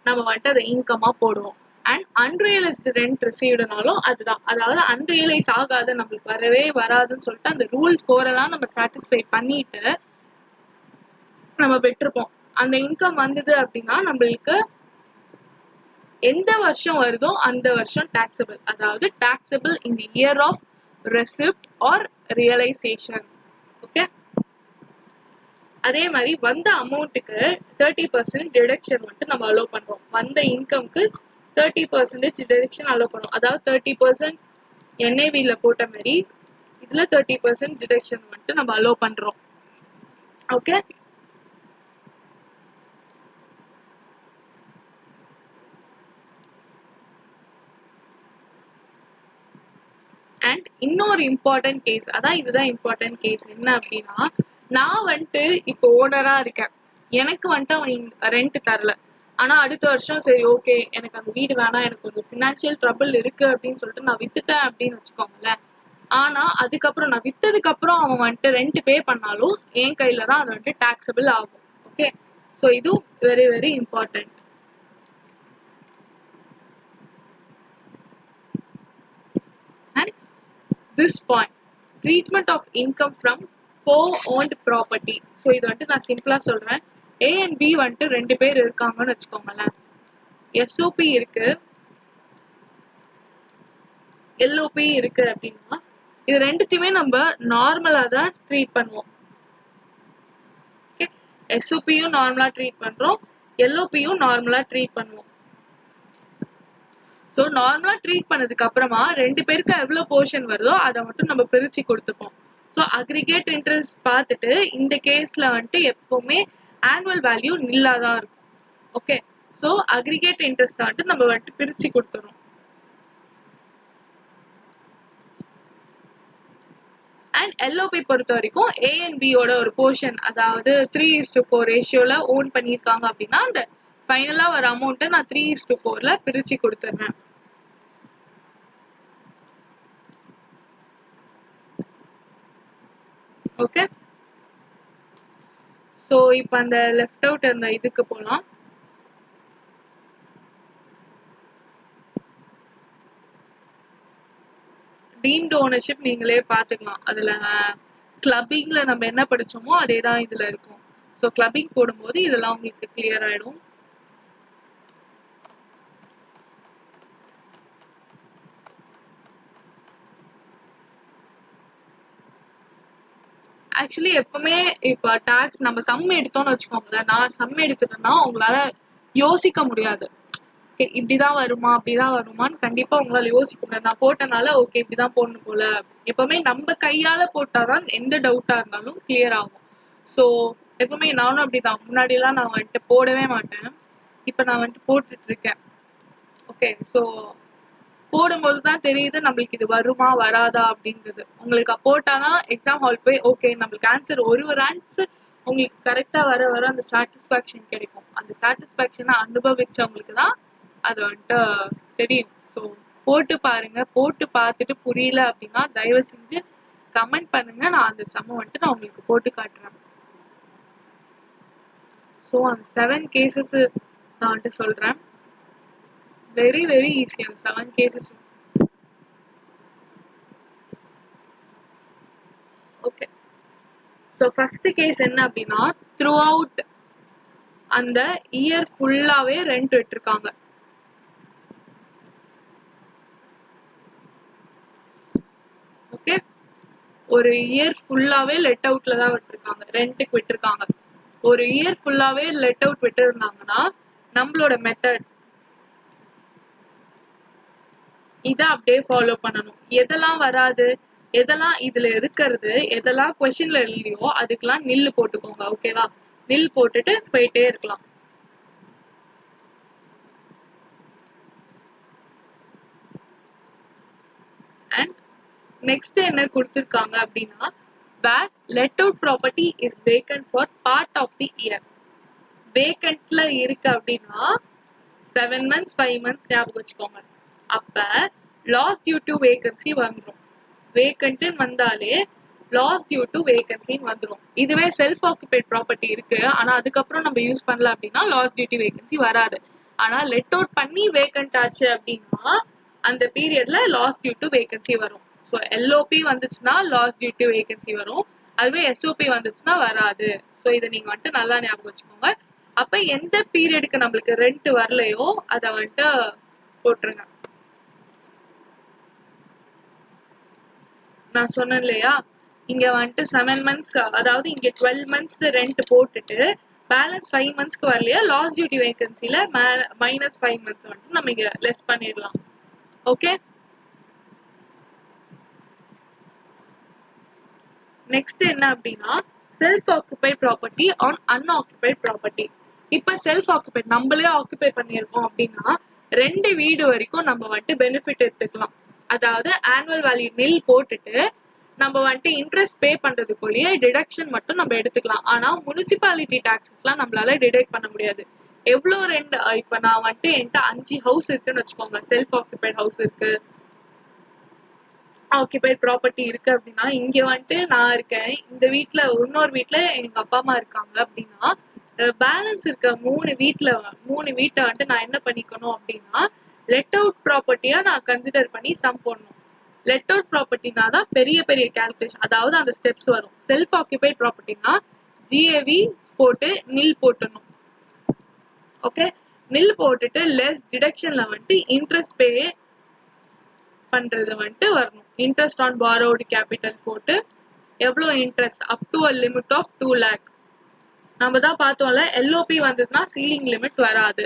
Speaker 1: நம்ம வந்துட்டு அதை இன்கமா போடுவோம். அண்ட் அன்ரியலைஸ்டு ரெண்ட் ரிசீவ்டுனாலும் அதுதான், அதாவது அன்ரியலைஸ் ஆகாது, நம்மளுக்கு வரவே வராதுன்னு சொல்லிட்டு அந்த ரூல் 4 நம்ம சாட்டிஸ்ஃபை பண்ணிட்டு நம்ம பெற்றிருப்போம். அந்த இன்கம் வந்தது அப்படின்னா நம்மளுக்கு எந்த வருஷம் வருதோ அந்த வருஷம் டாக்ஸபிள், அதாவது taxable in the year of receipt or realisation. Okay, அதே மாதிரி வந்த அமௌண்ட்டுக்கு 30% டிடக்ஷன் வந்துட்டு நம்ம அலோவ் பண்றோம். வந்த இன்கம்க்கு 30% டிடக்ஷன் அலோவ் பண்ணுவோம். அதாவது 30% என்ஐவில போட்ட மாதிரி இதுல 30% டிடக்ஷன் வந்துட்டு நம்ம அலோவ் பண்றோம். ஓகே, அண்ட் இன்னொரு இம்பார்ட்டன்ட் கேஸ், அதான் இதுதான் இம்பார்ட்டன்ட் கேஸ் என்ன அப்படின்னா, நான் வந்துட்டு இப்போ ஓனரா இருக்கேன், எனக்கு வந்துட்டு அவன் ரெண்ட் தரல, ஆனா அடுத்த வருஷம் சரி ஓகே எனக்கு அந்த வீடு வேணாம், எனக்கு கொஞ்சம் ஃபினான்ஷியல் ட்ரபிள் இருக்கு அப்படின்னு சொல்லிட்டு நான் வித்துட்டேன் அப்படின்னு வச்சுக்கோங்களேன். ஆனா அதுக்கப்புறம் நான் வித்ததுக்கு அப்புறம் அவன் வந்துட்டு ரெண்ட் பே பண்ணாலும் என் கையில தான் அது வந்துட்டு டாக்ஸபிள் ஆகும். ஓகே, ஸோ இது very very important. And this point, treatment of income from co-owned property. So இது வந்துட்டு நான் சிம்பிளா சொல்றேன். ஏ அண்ட் பி வந்துட்டு 2 பேர் இருக்காங்கன்னு வச்சுக்கோங்களேன். எஸ்ஓபி இருக்கு, எல்ஓபி இருக்கு அப்படின்னா இது ரெண்டுத்தையுமே நம்ம நார்மலா தான் ட்ரீட் பண்ணுவோம். ஓகே, எஸ்ஓபியும் நார்மலா ட்ரீட் பண்றோம், எல்ஓபியும் நார்மலா ட்ரீட் பண்ணுவோம். ஸோ நார்மலா ட்ரீட் பண்ணதுக்கு அப்புறமா 2 பேருக்கு எவ்வளவு போர்ஷன் வருதோ அதை மட்டும் நம்ம பிரிச்சு கொடுத்துப்போம். ஸோ அக்ரிகேட் இன்ட்ரெஸ்ட் பார்த்துட்டு இந்த கேஸ்ல வந்துட்டு எப்பவுமே ஆனுவல் வேல்யூ நில்லாதான் இருக்கும். ஓகே, ஸோ அக்ரிகேட் இன்ட்ரெஸ்ட் வந்துட்டு நம்ம வந்துட்டு பிரிச்சு கொடுத்துறோம். அண்ட் எல்ஓபி பொறுத்த வரைக்கும் ஏ அண்ட் பியோட ஒரு போர்ஷன், அதாவது 3:4 ரேஷியோல ஓன் பண்ணியிருக்காங்க அப்படின்னா அந்த ஃபைனலா வர அமௌண்ட்டை நான் 3:4ல பிரிச்சு கொடுத்துட்றேன். ஓகே, ஸோ இப்போ அந்த லெஃப்ட் அவுட் அந்த இதுக்கு போகலாம். டீம்டு ஓனர்ஷிப் நீங்களே பார்த்துக்கலாம். அதில் கிளப்பிங்கில் நம்ம என்ன படித்தோமோ அதே தான் இதில் இருக்கும். ஸோ கிளப்பிங் போடும்போது இதெல்லாம் உங்களுக்கு கிளியர் ஆகிடும். ஆக்சுவலி எப்பவுமே இப்போ டாக்ஸ் நம்ம சம் எடுத்தோம்னு வச்சுக்கோங்களேன், நான் சம் எடுத்துட்டேன்னா உங்களால யோசிக்க முடியாது. இப்படிதான் வருமா அப்படிதான் வருமான்னு கண்டிப்பா உங்களால யோசிக்க முடியாது. நான் போட்டனால ஓகே இப்படிதான் போடணும் போல. எப்பவுமே நம்ம கையால போட்டாதான் எந்த டவுட்டா இருந்தாலும் கிளியர் ஆகும். ஸோ எப்பவுமே நானும் அப்படிதான். முன்னாடி எல்லாம் நான் வந்துட்டு போடவே மாட்டேன். இப்ப நான் வந்துட்டு போட்டுட்டு இருக்கேன். ஓகே ஸோ போடும்போது தான் தெரியுது நம்மளுக்கு இது வருமா வராதா அப்படின்றது. உங்களுக்கு போட்டாதான் எக்ஸாம் ஹால் போய் ஓகே நம்மளுக்கு ஆன்சர் ஒரு ஆன்சர் உங்களுக்கு கரெக்டா வர வர அந்த சாட்டிஸ்ஃபேக்ஷன் கிடைக்கும். அந்த சாட்டிஸ்ஃபேக்ஷனை அனுபவிச்சவங்களுக்கு தான் அது வந்துட்டு தெரியும். ஸோ போட்டு பாருங்க. போட்டு பார்த்துட்டு புரியல அப்படின்னா தயவு செஞ்சு கமெண்ட் பண்ணுங்க. நான் அந்த சம்ம வந்துட்டு நான் உங்களுக்கு போட்டு காட்டுறேன். ஸோ அந்த 7 கேசஸ் நான் வந்துட்டு சொல்றேன். வெரி வெரி ஈஸி அந்த 7 cases. Okay so first case என்ன அப்படின்னா த்ரூ அவுட் அந்த இயர் ஃபுல்லாவே ரெண்ட் விட்டுருக்காங்க. ஓகே ஒரு இயர் ஃபுல்லாவே லெட் அவுட்ல தான் விட்டுருக்காங்க, ரெண்ட்டுக்கு விட்டுருக்காங்க. ஒரு இயர் ஃபுல்லாவே லெட் அவுட் விட்டு இருந்தாங்கன்னா நம்மளோட மெத்தட் இதை அப்படியே ஃபாலோ பண்ணணும். எதெல்லாம் வராது, எதெல்லாம் இதுல இருக்கிறது, எதெல்லாம் கொஸ்டின்ல இல்லையோ அதுக்கெல்லாம் நில் போட்டுக்கோங்க. ஓகேவா? நில் போட்டுட்டு போயிட்டே இருக்கலாம். அண்ட் நெக்ஸ்ட் என்ன கொடுத்துருக்காங்க அப்படின்னா where let out property is vacant for part of the year. வேக்கண்ட்ல இருக்கு அப்படின்னா 7 months 5 months ஞாபகம் வச்சுக்கோங்க. அப்ப லாஸ் டியூ டு வேகன்சி வந்துடும். வேக்கண்ட்னு வந்தாலே லாஸ் டியூ டு வேகன்சின்னு வந்துடும். இதுவே செல்ஃப் ஆக்குபைட் ப்ராப்பர்ட்டி இருக்கு ஆனா அதுக்கப்புறம் நம்ம யூஸ் பண்ணல அப்படின்னா லாஸ் டியூ டு வேகன்சி வராது. ஆனா லெட் அவுட் பண்ணி வேக்கண்ட் ஆச்சு அப்படின்னா அந்த பீரியட்ல லாஸ் டியூ டு வேகன்சி வரும். ஸோ எல்ஓபி வந்துச்சுன்னா லாஸ் டியூ டு வேகன்சி வரும். அதுவே எஸ்ஓபி வந்துச்சுன்னா வராது. ஸோ இதை நீங்க வந்துட்டு நல்லா ஞாபகம் வச்சுக்கோங்க. அப்ப எந்த பீரியடுக்கு நம்மளுக்கு ரெண்ட் வரலையோ அதை வந்துட்டு போட்டுருங்க. நான் சொன்னேன் இல்லையா இங்க வந்துட்டு 7 months அதாவது இங்க 12 months ரெண்ட் போட்டுட்டு பேலன்ஸ் 5 monthsக்கு வரலையா லாஸ் டியூட்டி வேகன்சில -5 months வந்துட்டு நம்ம இங்க லெஸ் பண்ணிடலாம். ஓகே நெக்ஸ்ட் என்ன அப்படின்னா self occupied property and unoccupied property. இப்ப செல்ஃப் ஆக்குபைட் நம்மளே ஆக்குபை பண்ணியிருக்கோம் அப்படின்னா 2 வீடு வரைக்கும் நம்ம வந்துட்டு பெனிஃபிட் எடுத்துக்கலாம். அதாவது ஆனுவல் வேல்யூ நில் போட்டுட்டு நம்ம வந்துட்டு இன்ட்ரெஸ்ட் பே பண்றதுக்குள்ளேயே டிடக்ஷன் மட்டும் நம்ம எடுத்துக்கலாம். ஆனா முனிசிபாலிட்டி டாக்ஸஸ்லாம் நம்மளால டிடெக்ட் பண்ண முடியாது. எவ்வளோ ரெண்ட் இப்ப நான் வந்துட்டு என்கிட்ட 5 ஹவுஸ் இருக்குன்னு வச்சுக்கோங்க. செல்ஃப் ஆக்குபைட் ஹவுஸ் இருக்கு, ஆக்குபைட் ப்ராப்பர்ட்டி இருக்கு அப்படின்னா இங்க வந்துட்டு நான் இருக்கேன். இந்த வீட்ல இன்னொரு வீட்ல எங்க அப்பா அம்மா இருக்காங்க அப்படின்னா பேலன்ஸ் இருக்க 3 வீட்டை வந்துட்டு நான் என்ன பண்ணிக்கணும் அப்படின்னா லெட் அவுட் ப்ராப்பர்ட்டியா நான் கன்சிடர் பண்ணி சம் போடணும். லெட் அவுட் ப்ராப்பர்ட்டினா தான் பெரிய பெரிய கால்குலேஷன், அதாவது அந்த ஸ்டெப்ஸ் வரும். செல்ஃப் ஆக்குபைட் ப்ராப்பர்ட்டினா ஜிஏவி போட்டு நில் போட்டணும். ஓகே நில் போட்டுட்டு லெஸ் டிடக்ஷன்ல வந்துட்டு இன்ட்ரெஸ்ட் பே பண்றது வந்துட்டு வரணும். இன்ட்ரெஸ்ட் ஆன் பாரோடு கேபிட்டல் போட்டு எவ்வளோ interest up to a limit of 2 lakh. நம்ம தான் பார்த்தோம்ல எல்ஓபி வந்ததுன்னா சீலிங் லிமிட் வராது.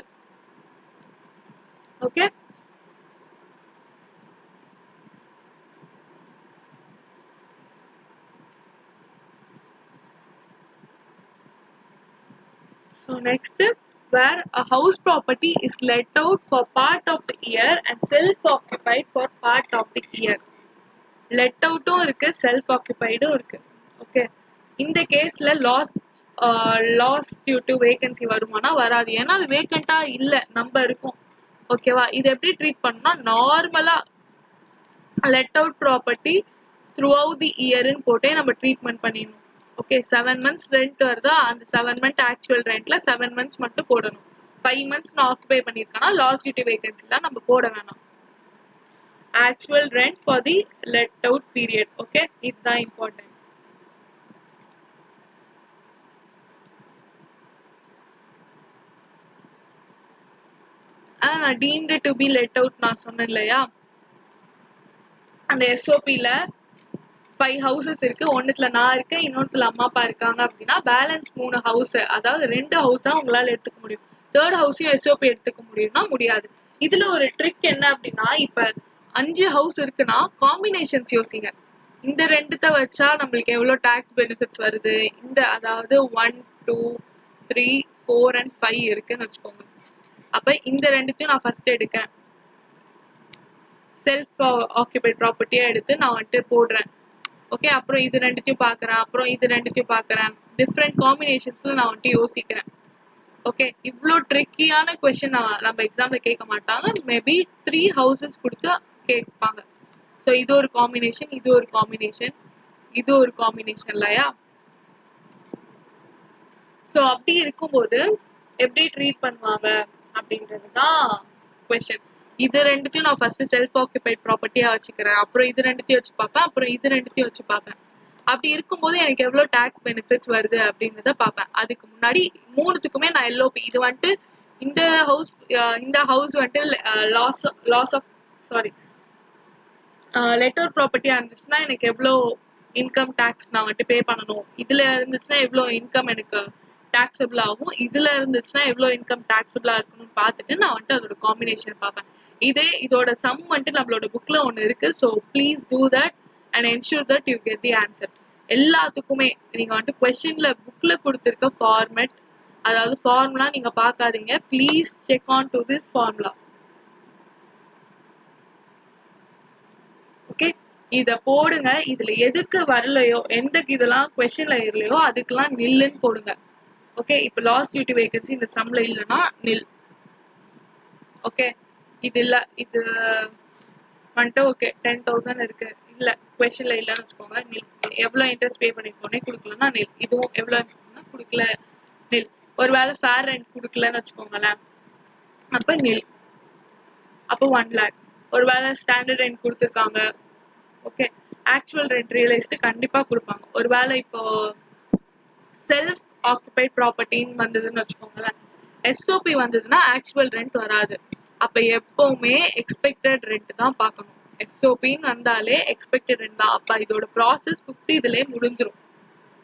Speaker 1: Okay so next where a house property is let out for part of the year and self occupied for part of the year. Let அவுட்டும் இருக்கு self ஆக்குபைடும் இருக்கு. Okay இந்த கேஸ்ல லாஸ் டியூ டு வேகன்சி வருமானா வராது. ஏன்னா அது வேகண்டா இல்ல நம்ம இருக்கும். ஓகேவா? இது எப்படி ட்ரீட் பண்ணா நார்மலா let out property throughout the இயர்ன்னு போட்டே நம்ம ட்ரீட்மெண்ட் பண்ணிடணும். ஓகே 7 months ரெண்ட் வருதா அந்த 7 month ஆக்சுவல் ரெண்ட்ல 7 months மட்டும் போடணும். 5 months நான் ஆக்குபை பண்ணிருக்கேன்னா லாஸ் டியூ டு வேகன்சிலாம் நம்ம போட வேணாம். actual rent for the let out period. Okay இதுதான் important. நான் deemed to be let out நான் சொன்னேன் இல்லையா அந்த SOPல 5 houses இருக்கு. ஒன்னுத்துல நான் இருக்கேன், இன்னொன்னுத்துல அம்மா அப்பா இருக்காங்க அப்படின்னா பேலன்ஸ் 3 ஹவுஸ், அதாவது 2 ஹவுஸ் தான் உங்களால எடுத்துக்க முடியும். தேர்ட் ஹவுஸையும் எஸ்ஓபி எடுத்துக்க முடியும்னா முடியாது. இதுல ஒரு ட்ரிக் என்ன அப்படின்னா, இப்ப 5 ஹவுஸ் இருக்குன்னா காம்பினேஷன்ஸ் யோசிங்க. இந்த ரெண்டுத்த வச்சா நம்மளுக்கு எவ்வளவு டாக்ஸ் பெனிஃபிட்ஸ் வருது, இந்த அதாவது 1 2 3 4 and 5 இருக்குன்னு வச்சுக்கோங்க. அப்ப இந்த ரெண்டுத்தையும் நான் ஃபர்ஸ்ட் எடுக்கேன், செல்ஃப் ஆக்குபைட் ப்ராப்பர்ட்டியா எடுத்து நான் வந்துட்டு போடுறேன். ஓகே, அப்புறம் இது ரெண்டுத்தையும் பாக்குறேன், அப்புறம் இது ரெண்டுத்தையும் பாக்குறேன், டிஃப்ரெண்ட் காம்பினேஷன்ஸ்ல நான் வந்துட்டு யோசிக்கிறேன். ஓகே, இவ்ளோ ட்ரிக்கியான கொஸ்டின் நம்ம எக்ஸாம்ல கேட்க மாட்டாங்க. மேபி 3 ஹவுசஸ் கொடுத்து கேட்பாங்க. ஸோ இது ஒரு காம்பினேஷன், இது ஒரு காம்பினேஷன், இது ஒரு காம்பினேஷன் இல்லையா? ஸோ அப்படி இருக்கும்போது எப்படி ட்ரீட் பண்ணுவாங்க அப்படின்றது தான் கொஸ்டின். இது ரெண்டுத்தையும் நான் ஃபர்ஸ்ட் செல்ஃப் ஆக்குபைட் ப்ராப்பர்ட்டியா வச்சுக்கிறேன், அப்புறம் இது ரெண்டுத்தையும் வச்சு பார்ப்பேன், அப்புறம் இது ரெண்டுத்தையும் வச்சு பார்ப்பேன். அப்படி இருக்கும்போது எனக்கு எவ்வளவு டாக்ஸ் பெனிஃபிட்ஸ் வருது அப்படின்றத பார்ப்பேன். அதுக்கு முன்னாடி மூணுத்துக்குமே நான் எல்ஓபி இது வந்துட்டு இந்த ஹவுஸ் வந்துட்டு லாஸ் ஆஃப் சாரி லெட்டர் ப்ராப்பர்ட்டியா இருந்துச்சுன்னா எனக்கு எவ்வளோ இன்கம் டேக்ஸ் நான் வந்துட்டு பே பண்ணணும், இதுல இருந்துச்சுன்னா எவ்வளோ இன்கம் எனக்கு டாக்ஸபிள் ஆகும், இதுல இருந்துச்சுன்னா எவ்வளோ இன்கம் டாக்ஸபிளா இருக்கணும்னு பார்த்துட்டு நான் வந்துட்டு அதோட காம்பினேஷன் பார்ப்பேன். இதோட சம் வந்துட்டு நம்மளோட புக்ல ஒன்று இருக்கு. So please do that and ensure that you get the answer. எல்லாத்துக்குமே நீங்க வந்துட்டு கொஸ்டின்ல புக்ல கொடுத்துருக்க ஃபார்மேட், அதாவது ஃபார்முலா நீங்க பார்க்காதீங்க. Please check on to this formula. Okay, இத போடுங்க. இதுல எதுக்கு வரலையோ, எந்த இதெல்லாம் கொஸ்டின்ல இல்லையோ அதுக்கெல்லாம் நில்லுன்னு போடுங்க. ஓகே, இப்ப லாஸ் டியூ டு வேகன்சி இந்த சம்ல இல்லைன்னா நில். ஓகே, இது இல்ல, இது வந்துட்டு ஓகே 10,000 இருக்கு, இல்ல கொஸ்டின்ல இல்லன்னு வச்சுக்கோங்க, நில். எவ்வளவு இன்ட்ரெஸ்ட் பே பண்ணிருக்கோனே கொடுக்கலன்னா நில். இதுவும் எவ்வளவு கொடுக்கல, நில். ஒருவேளை ஃபேர் ரெண்ட் கொடுக்கலன்னு வச்சுக்கோங்களேன், அப்ப நில். அப்போ 1 lakh. ஒருவேளை ஸ்டாண்டர்ட் ரெண்ட் கொடுத்துருக்காங்க, ஓகே, ஆக்சுவல் ரெண்ட் ரியலைஸ்டு கண்டிப்பா கொடுப்பாங்க. ஒருவேளை இப்போ செல்ஃப் ஆக்குபைட் ப்ராப்பர்ட்டின்னு வந்ததுன்னு வச்சுக்கோங்களேன், எஸ்ஓபி வந்ததுன்னா ஆக்சுவல் ரெண்ட் வராது. அப்ப எப்பவுமே எக்ஸ்பெக்டட் ரெண்ட் தான் பார்க்கணும். எஸ்ஓபின்னு வந்தாலே எக்ஸ்பெக்டட் ரெண்ட் தான். அப்ப இதோட ப்ராசஸ் 50 இதுலயே முடிஞ்சிடும்.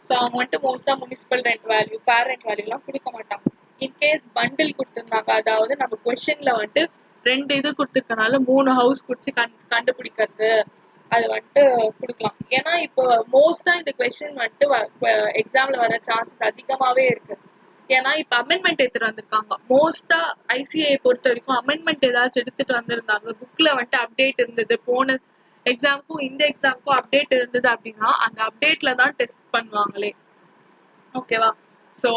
Speaker 1: ஸோ அவங்க வந்துட்டு மோஸ்டா municipal rent value, fair rent வேல்யூலாம் கொடுக்க மாட்டாங்க. இன்கேஸ் பண்டில் கொடுத்துருந்தாங்க, அதாவது நம்ம கொஸ்டின்ல வந்துட்டு 2 இது கொடுத்துருக்கனால 3 ஹவுஸ் குறிச்சு கண்டுபிடிக்கிறது, அது வந்துட்டு கொடுக்கலாம். ஏன்னா இப்போ மோஸ்டா இந்த கொஸ்டின் வந்துட்டு எக்ஸாம்ல வர சான்சஸ் அதிகமாவே இருக்கு. ஏன்னா இப்ப அமெண்ட்மெண்ட் எடுத்துட்டு வந்திருக்காங்க. மோஸ்டா ஐசிஐ பொறுத்த வரைக்கும் அமெண்ட்மெண்ட் ஏதாச்சும் எடுத்துட்டு வந்திருந்தாங்க, புக்ல வந்துட்டு அப்டேட் இருந்தது, போன எக்ஸாம்க்கும் இந்த எக்ஸாம்க்கும் அப்டேட் இருந்தது அப்படின்னா அந்த அப்டேட்ல தான் டெஸ்ட் பண்ணுவாங்களே. ஓகேவா? ஸோ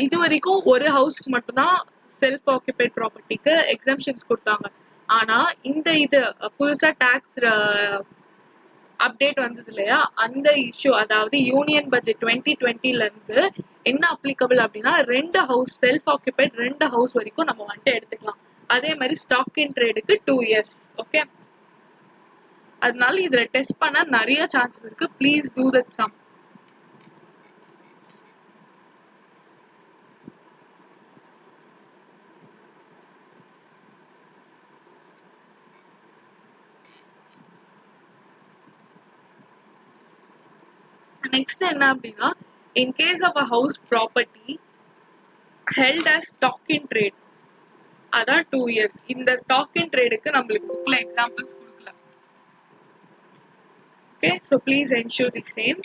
Speaker 1: இது வரைக்கும் ஒரு ஹவுஸ்க்கு மட்டும்தான் செல்ஃப் ஆக்குபைட் ப்ராப்பர்ட்டிக்கு எக்ஸம்ஷன்ஸ் கொடுத்தாங்க. ஆனா இது புதுசா டாக்ஸ் அப்டேட் வந்தது இல்லையா, அந்த இஷ்யூ, அதாவது யூனியன் பட்ஜெட் 2020ல இருந்து என்ன அப்ளிகபிள் அப்படின்னா 2 ஹவுஸ் செல்ஃப் ஆக்குபைட் 2 ஹவுஸ் வரைக்கும் நம்ம வந்துட்டு எடுத்துக்கலாம். அதே மாதிரி ஸ்டாக் இன் ட்ரேடுக்கு 2 years. ஓகே, அதனால இதுல டெஸ்ட் பண்ண நிறைய சான்சஸ் இருக்கு. Please do that sum. Next என்ன அப்படின்னா, in case of a house property held as stock in trade, அதான் 2 years. இந்த ஸ்டாக் இன் ட்ரேடுக்கு நம்மளுக்கு புக்ல எக்ஸாம்பிள்ஸ் கொடுக்கல. Okay, so please ensure the same.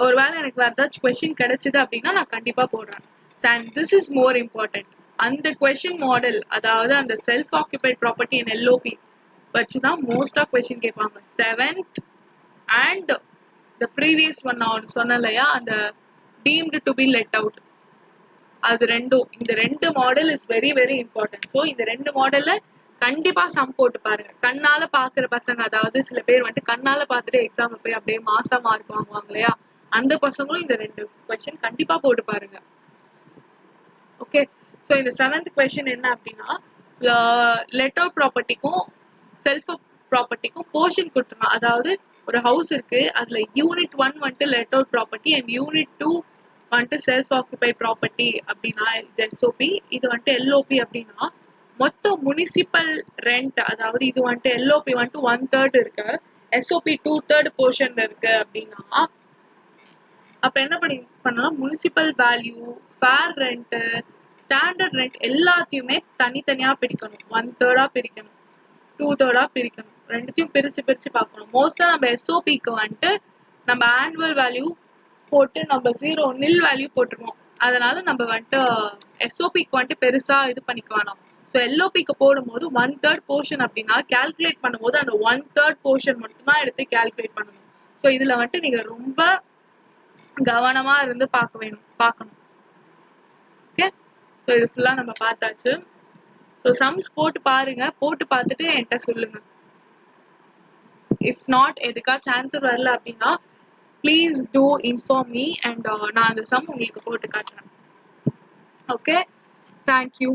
Speaker 1: ஒருவேளை எனக்கு வேற ஏதாச்சும் கொஸ்டின் கிடைச்சது அப்படின்னா நான் கண்டிப்பா போடுறேன். And this is more important. அந்த கொஸ்டின் மாடல், அதாவது அந்த self occupied property in LOP வச்சுதான் மோஸ்டா கொஸ்டின் கேட்பாங்க. 7th and the previous one நான் சொன்னேன் இல்லையா, அந்த deemed to be let out, அது ரெண்டும், இந்த 2 model is very very important. So இந்த 2 மாடல்ல கண்டிப்பா சம் போட்டு பாருங்க. கண்ணால பாக்குற பசங்க, அதாவது சில பேர் வந்துட்டு கண்ணால பார்த்துட்டு எக்ஸாம்ல போய் அப்படியே மாசா மார்க் வாங்குவாங்க இல்லையா, அந்த பசங்களும் இந்த 2 கொஸ்டின் கண்டிப்பா போட்டு பாருங்க. ஓகே, ஸோ இந்த 7th கொஸ்டின் என்ன அப்படின்னா, லெட்டர் ப்ராப்பர்ட்டிக்கும் செல்ஃப் ப்ராப்பர்ட்டிக்கும் போர்ஷன் கொடுத்துருங்க. அதாவது ஒரு ஹவுஸ் இருக்கு, அதுல யூனிட் 1 வந்துட்டு லெட்டர் ப்ராப்பர்ட்டி அண்ட் யூனிட் 2 வந்துட்டு செல்ஃப் ஆக்குபைட் ப்ராப்பர்ட்டி அப்படின்னா இது எஸ்ஓபி, இது வந்துட்டு எல்ஓபி அப்படின்னா மொத்தம் முனிசிபல் ரெண்ட், அதாவது இது வந்துட்டு எல்ஓபி வந்துட்டு 1/3 இருக்கு, எஸ்ஓபி 2/3 போர்ஷன்ல இருக்கு அப்படின்னா அப்ப என்ன பண்ணலாம், municipal value, fair rent, standard rent எல்லாத்தையுமே தனித்தனியா பிரிக்கணும். 1/3 பிரிக்கணும், 2/3 பிரிக்கணும். ரெண்டுத்தையும் பிரிச்சு பிரிச்சு பார்க்கணும். மோஸ்டா நம்ம எஸ்ஓபிக்கு வந்துட்டு நம்ம ஆனுவல் வேல்யூ போட்டு நம்ம நில் வேல்யூ போட்டுருவோம். அதனால நம்ம வந்துட்டு எஸ்ஓபிக்கு வந்துட்டு பெருசா இது பண்ணிக்க வேணாம். ஸோ எல்ஓபிக்கு போடும்போது 1/3 போர்ஷன் அப்படின்னா கால்குலேட் பண்ணும்போது அந்த 1/3 போர்ஷன் மட்டும்தான் எடுத்து கால்குலேட் பண்ணணும். ஸோ இதுல வந்துட்டு நீங்க ரொம்ப கவனமா இருந்து பார்க்கணும். ஓகே, ஸோ இது ஃபுல்லா நம்ம பார்த்தாச்சு. ஸோ சம்ஸ் போட்டு பாருங்க, போட்டு பார்த்துட்டு என்கிட்ட சொல்லுங்க. இஃப் நாட் எதுக்காச்சும் ஆன்சர் வரல அப்படின்னா please do inform me and நான் அந்த சம் உங்களுக்கு போட்டு காட்டுறேன். Okay, thank you.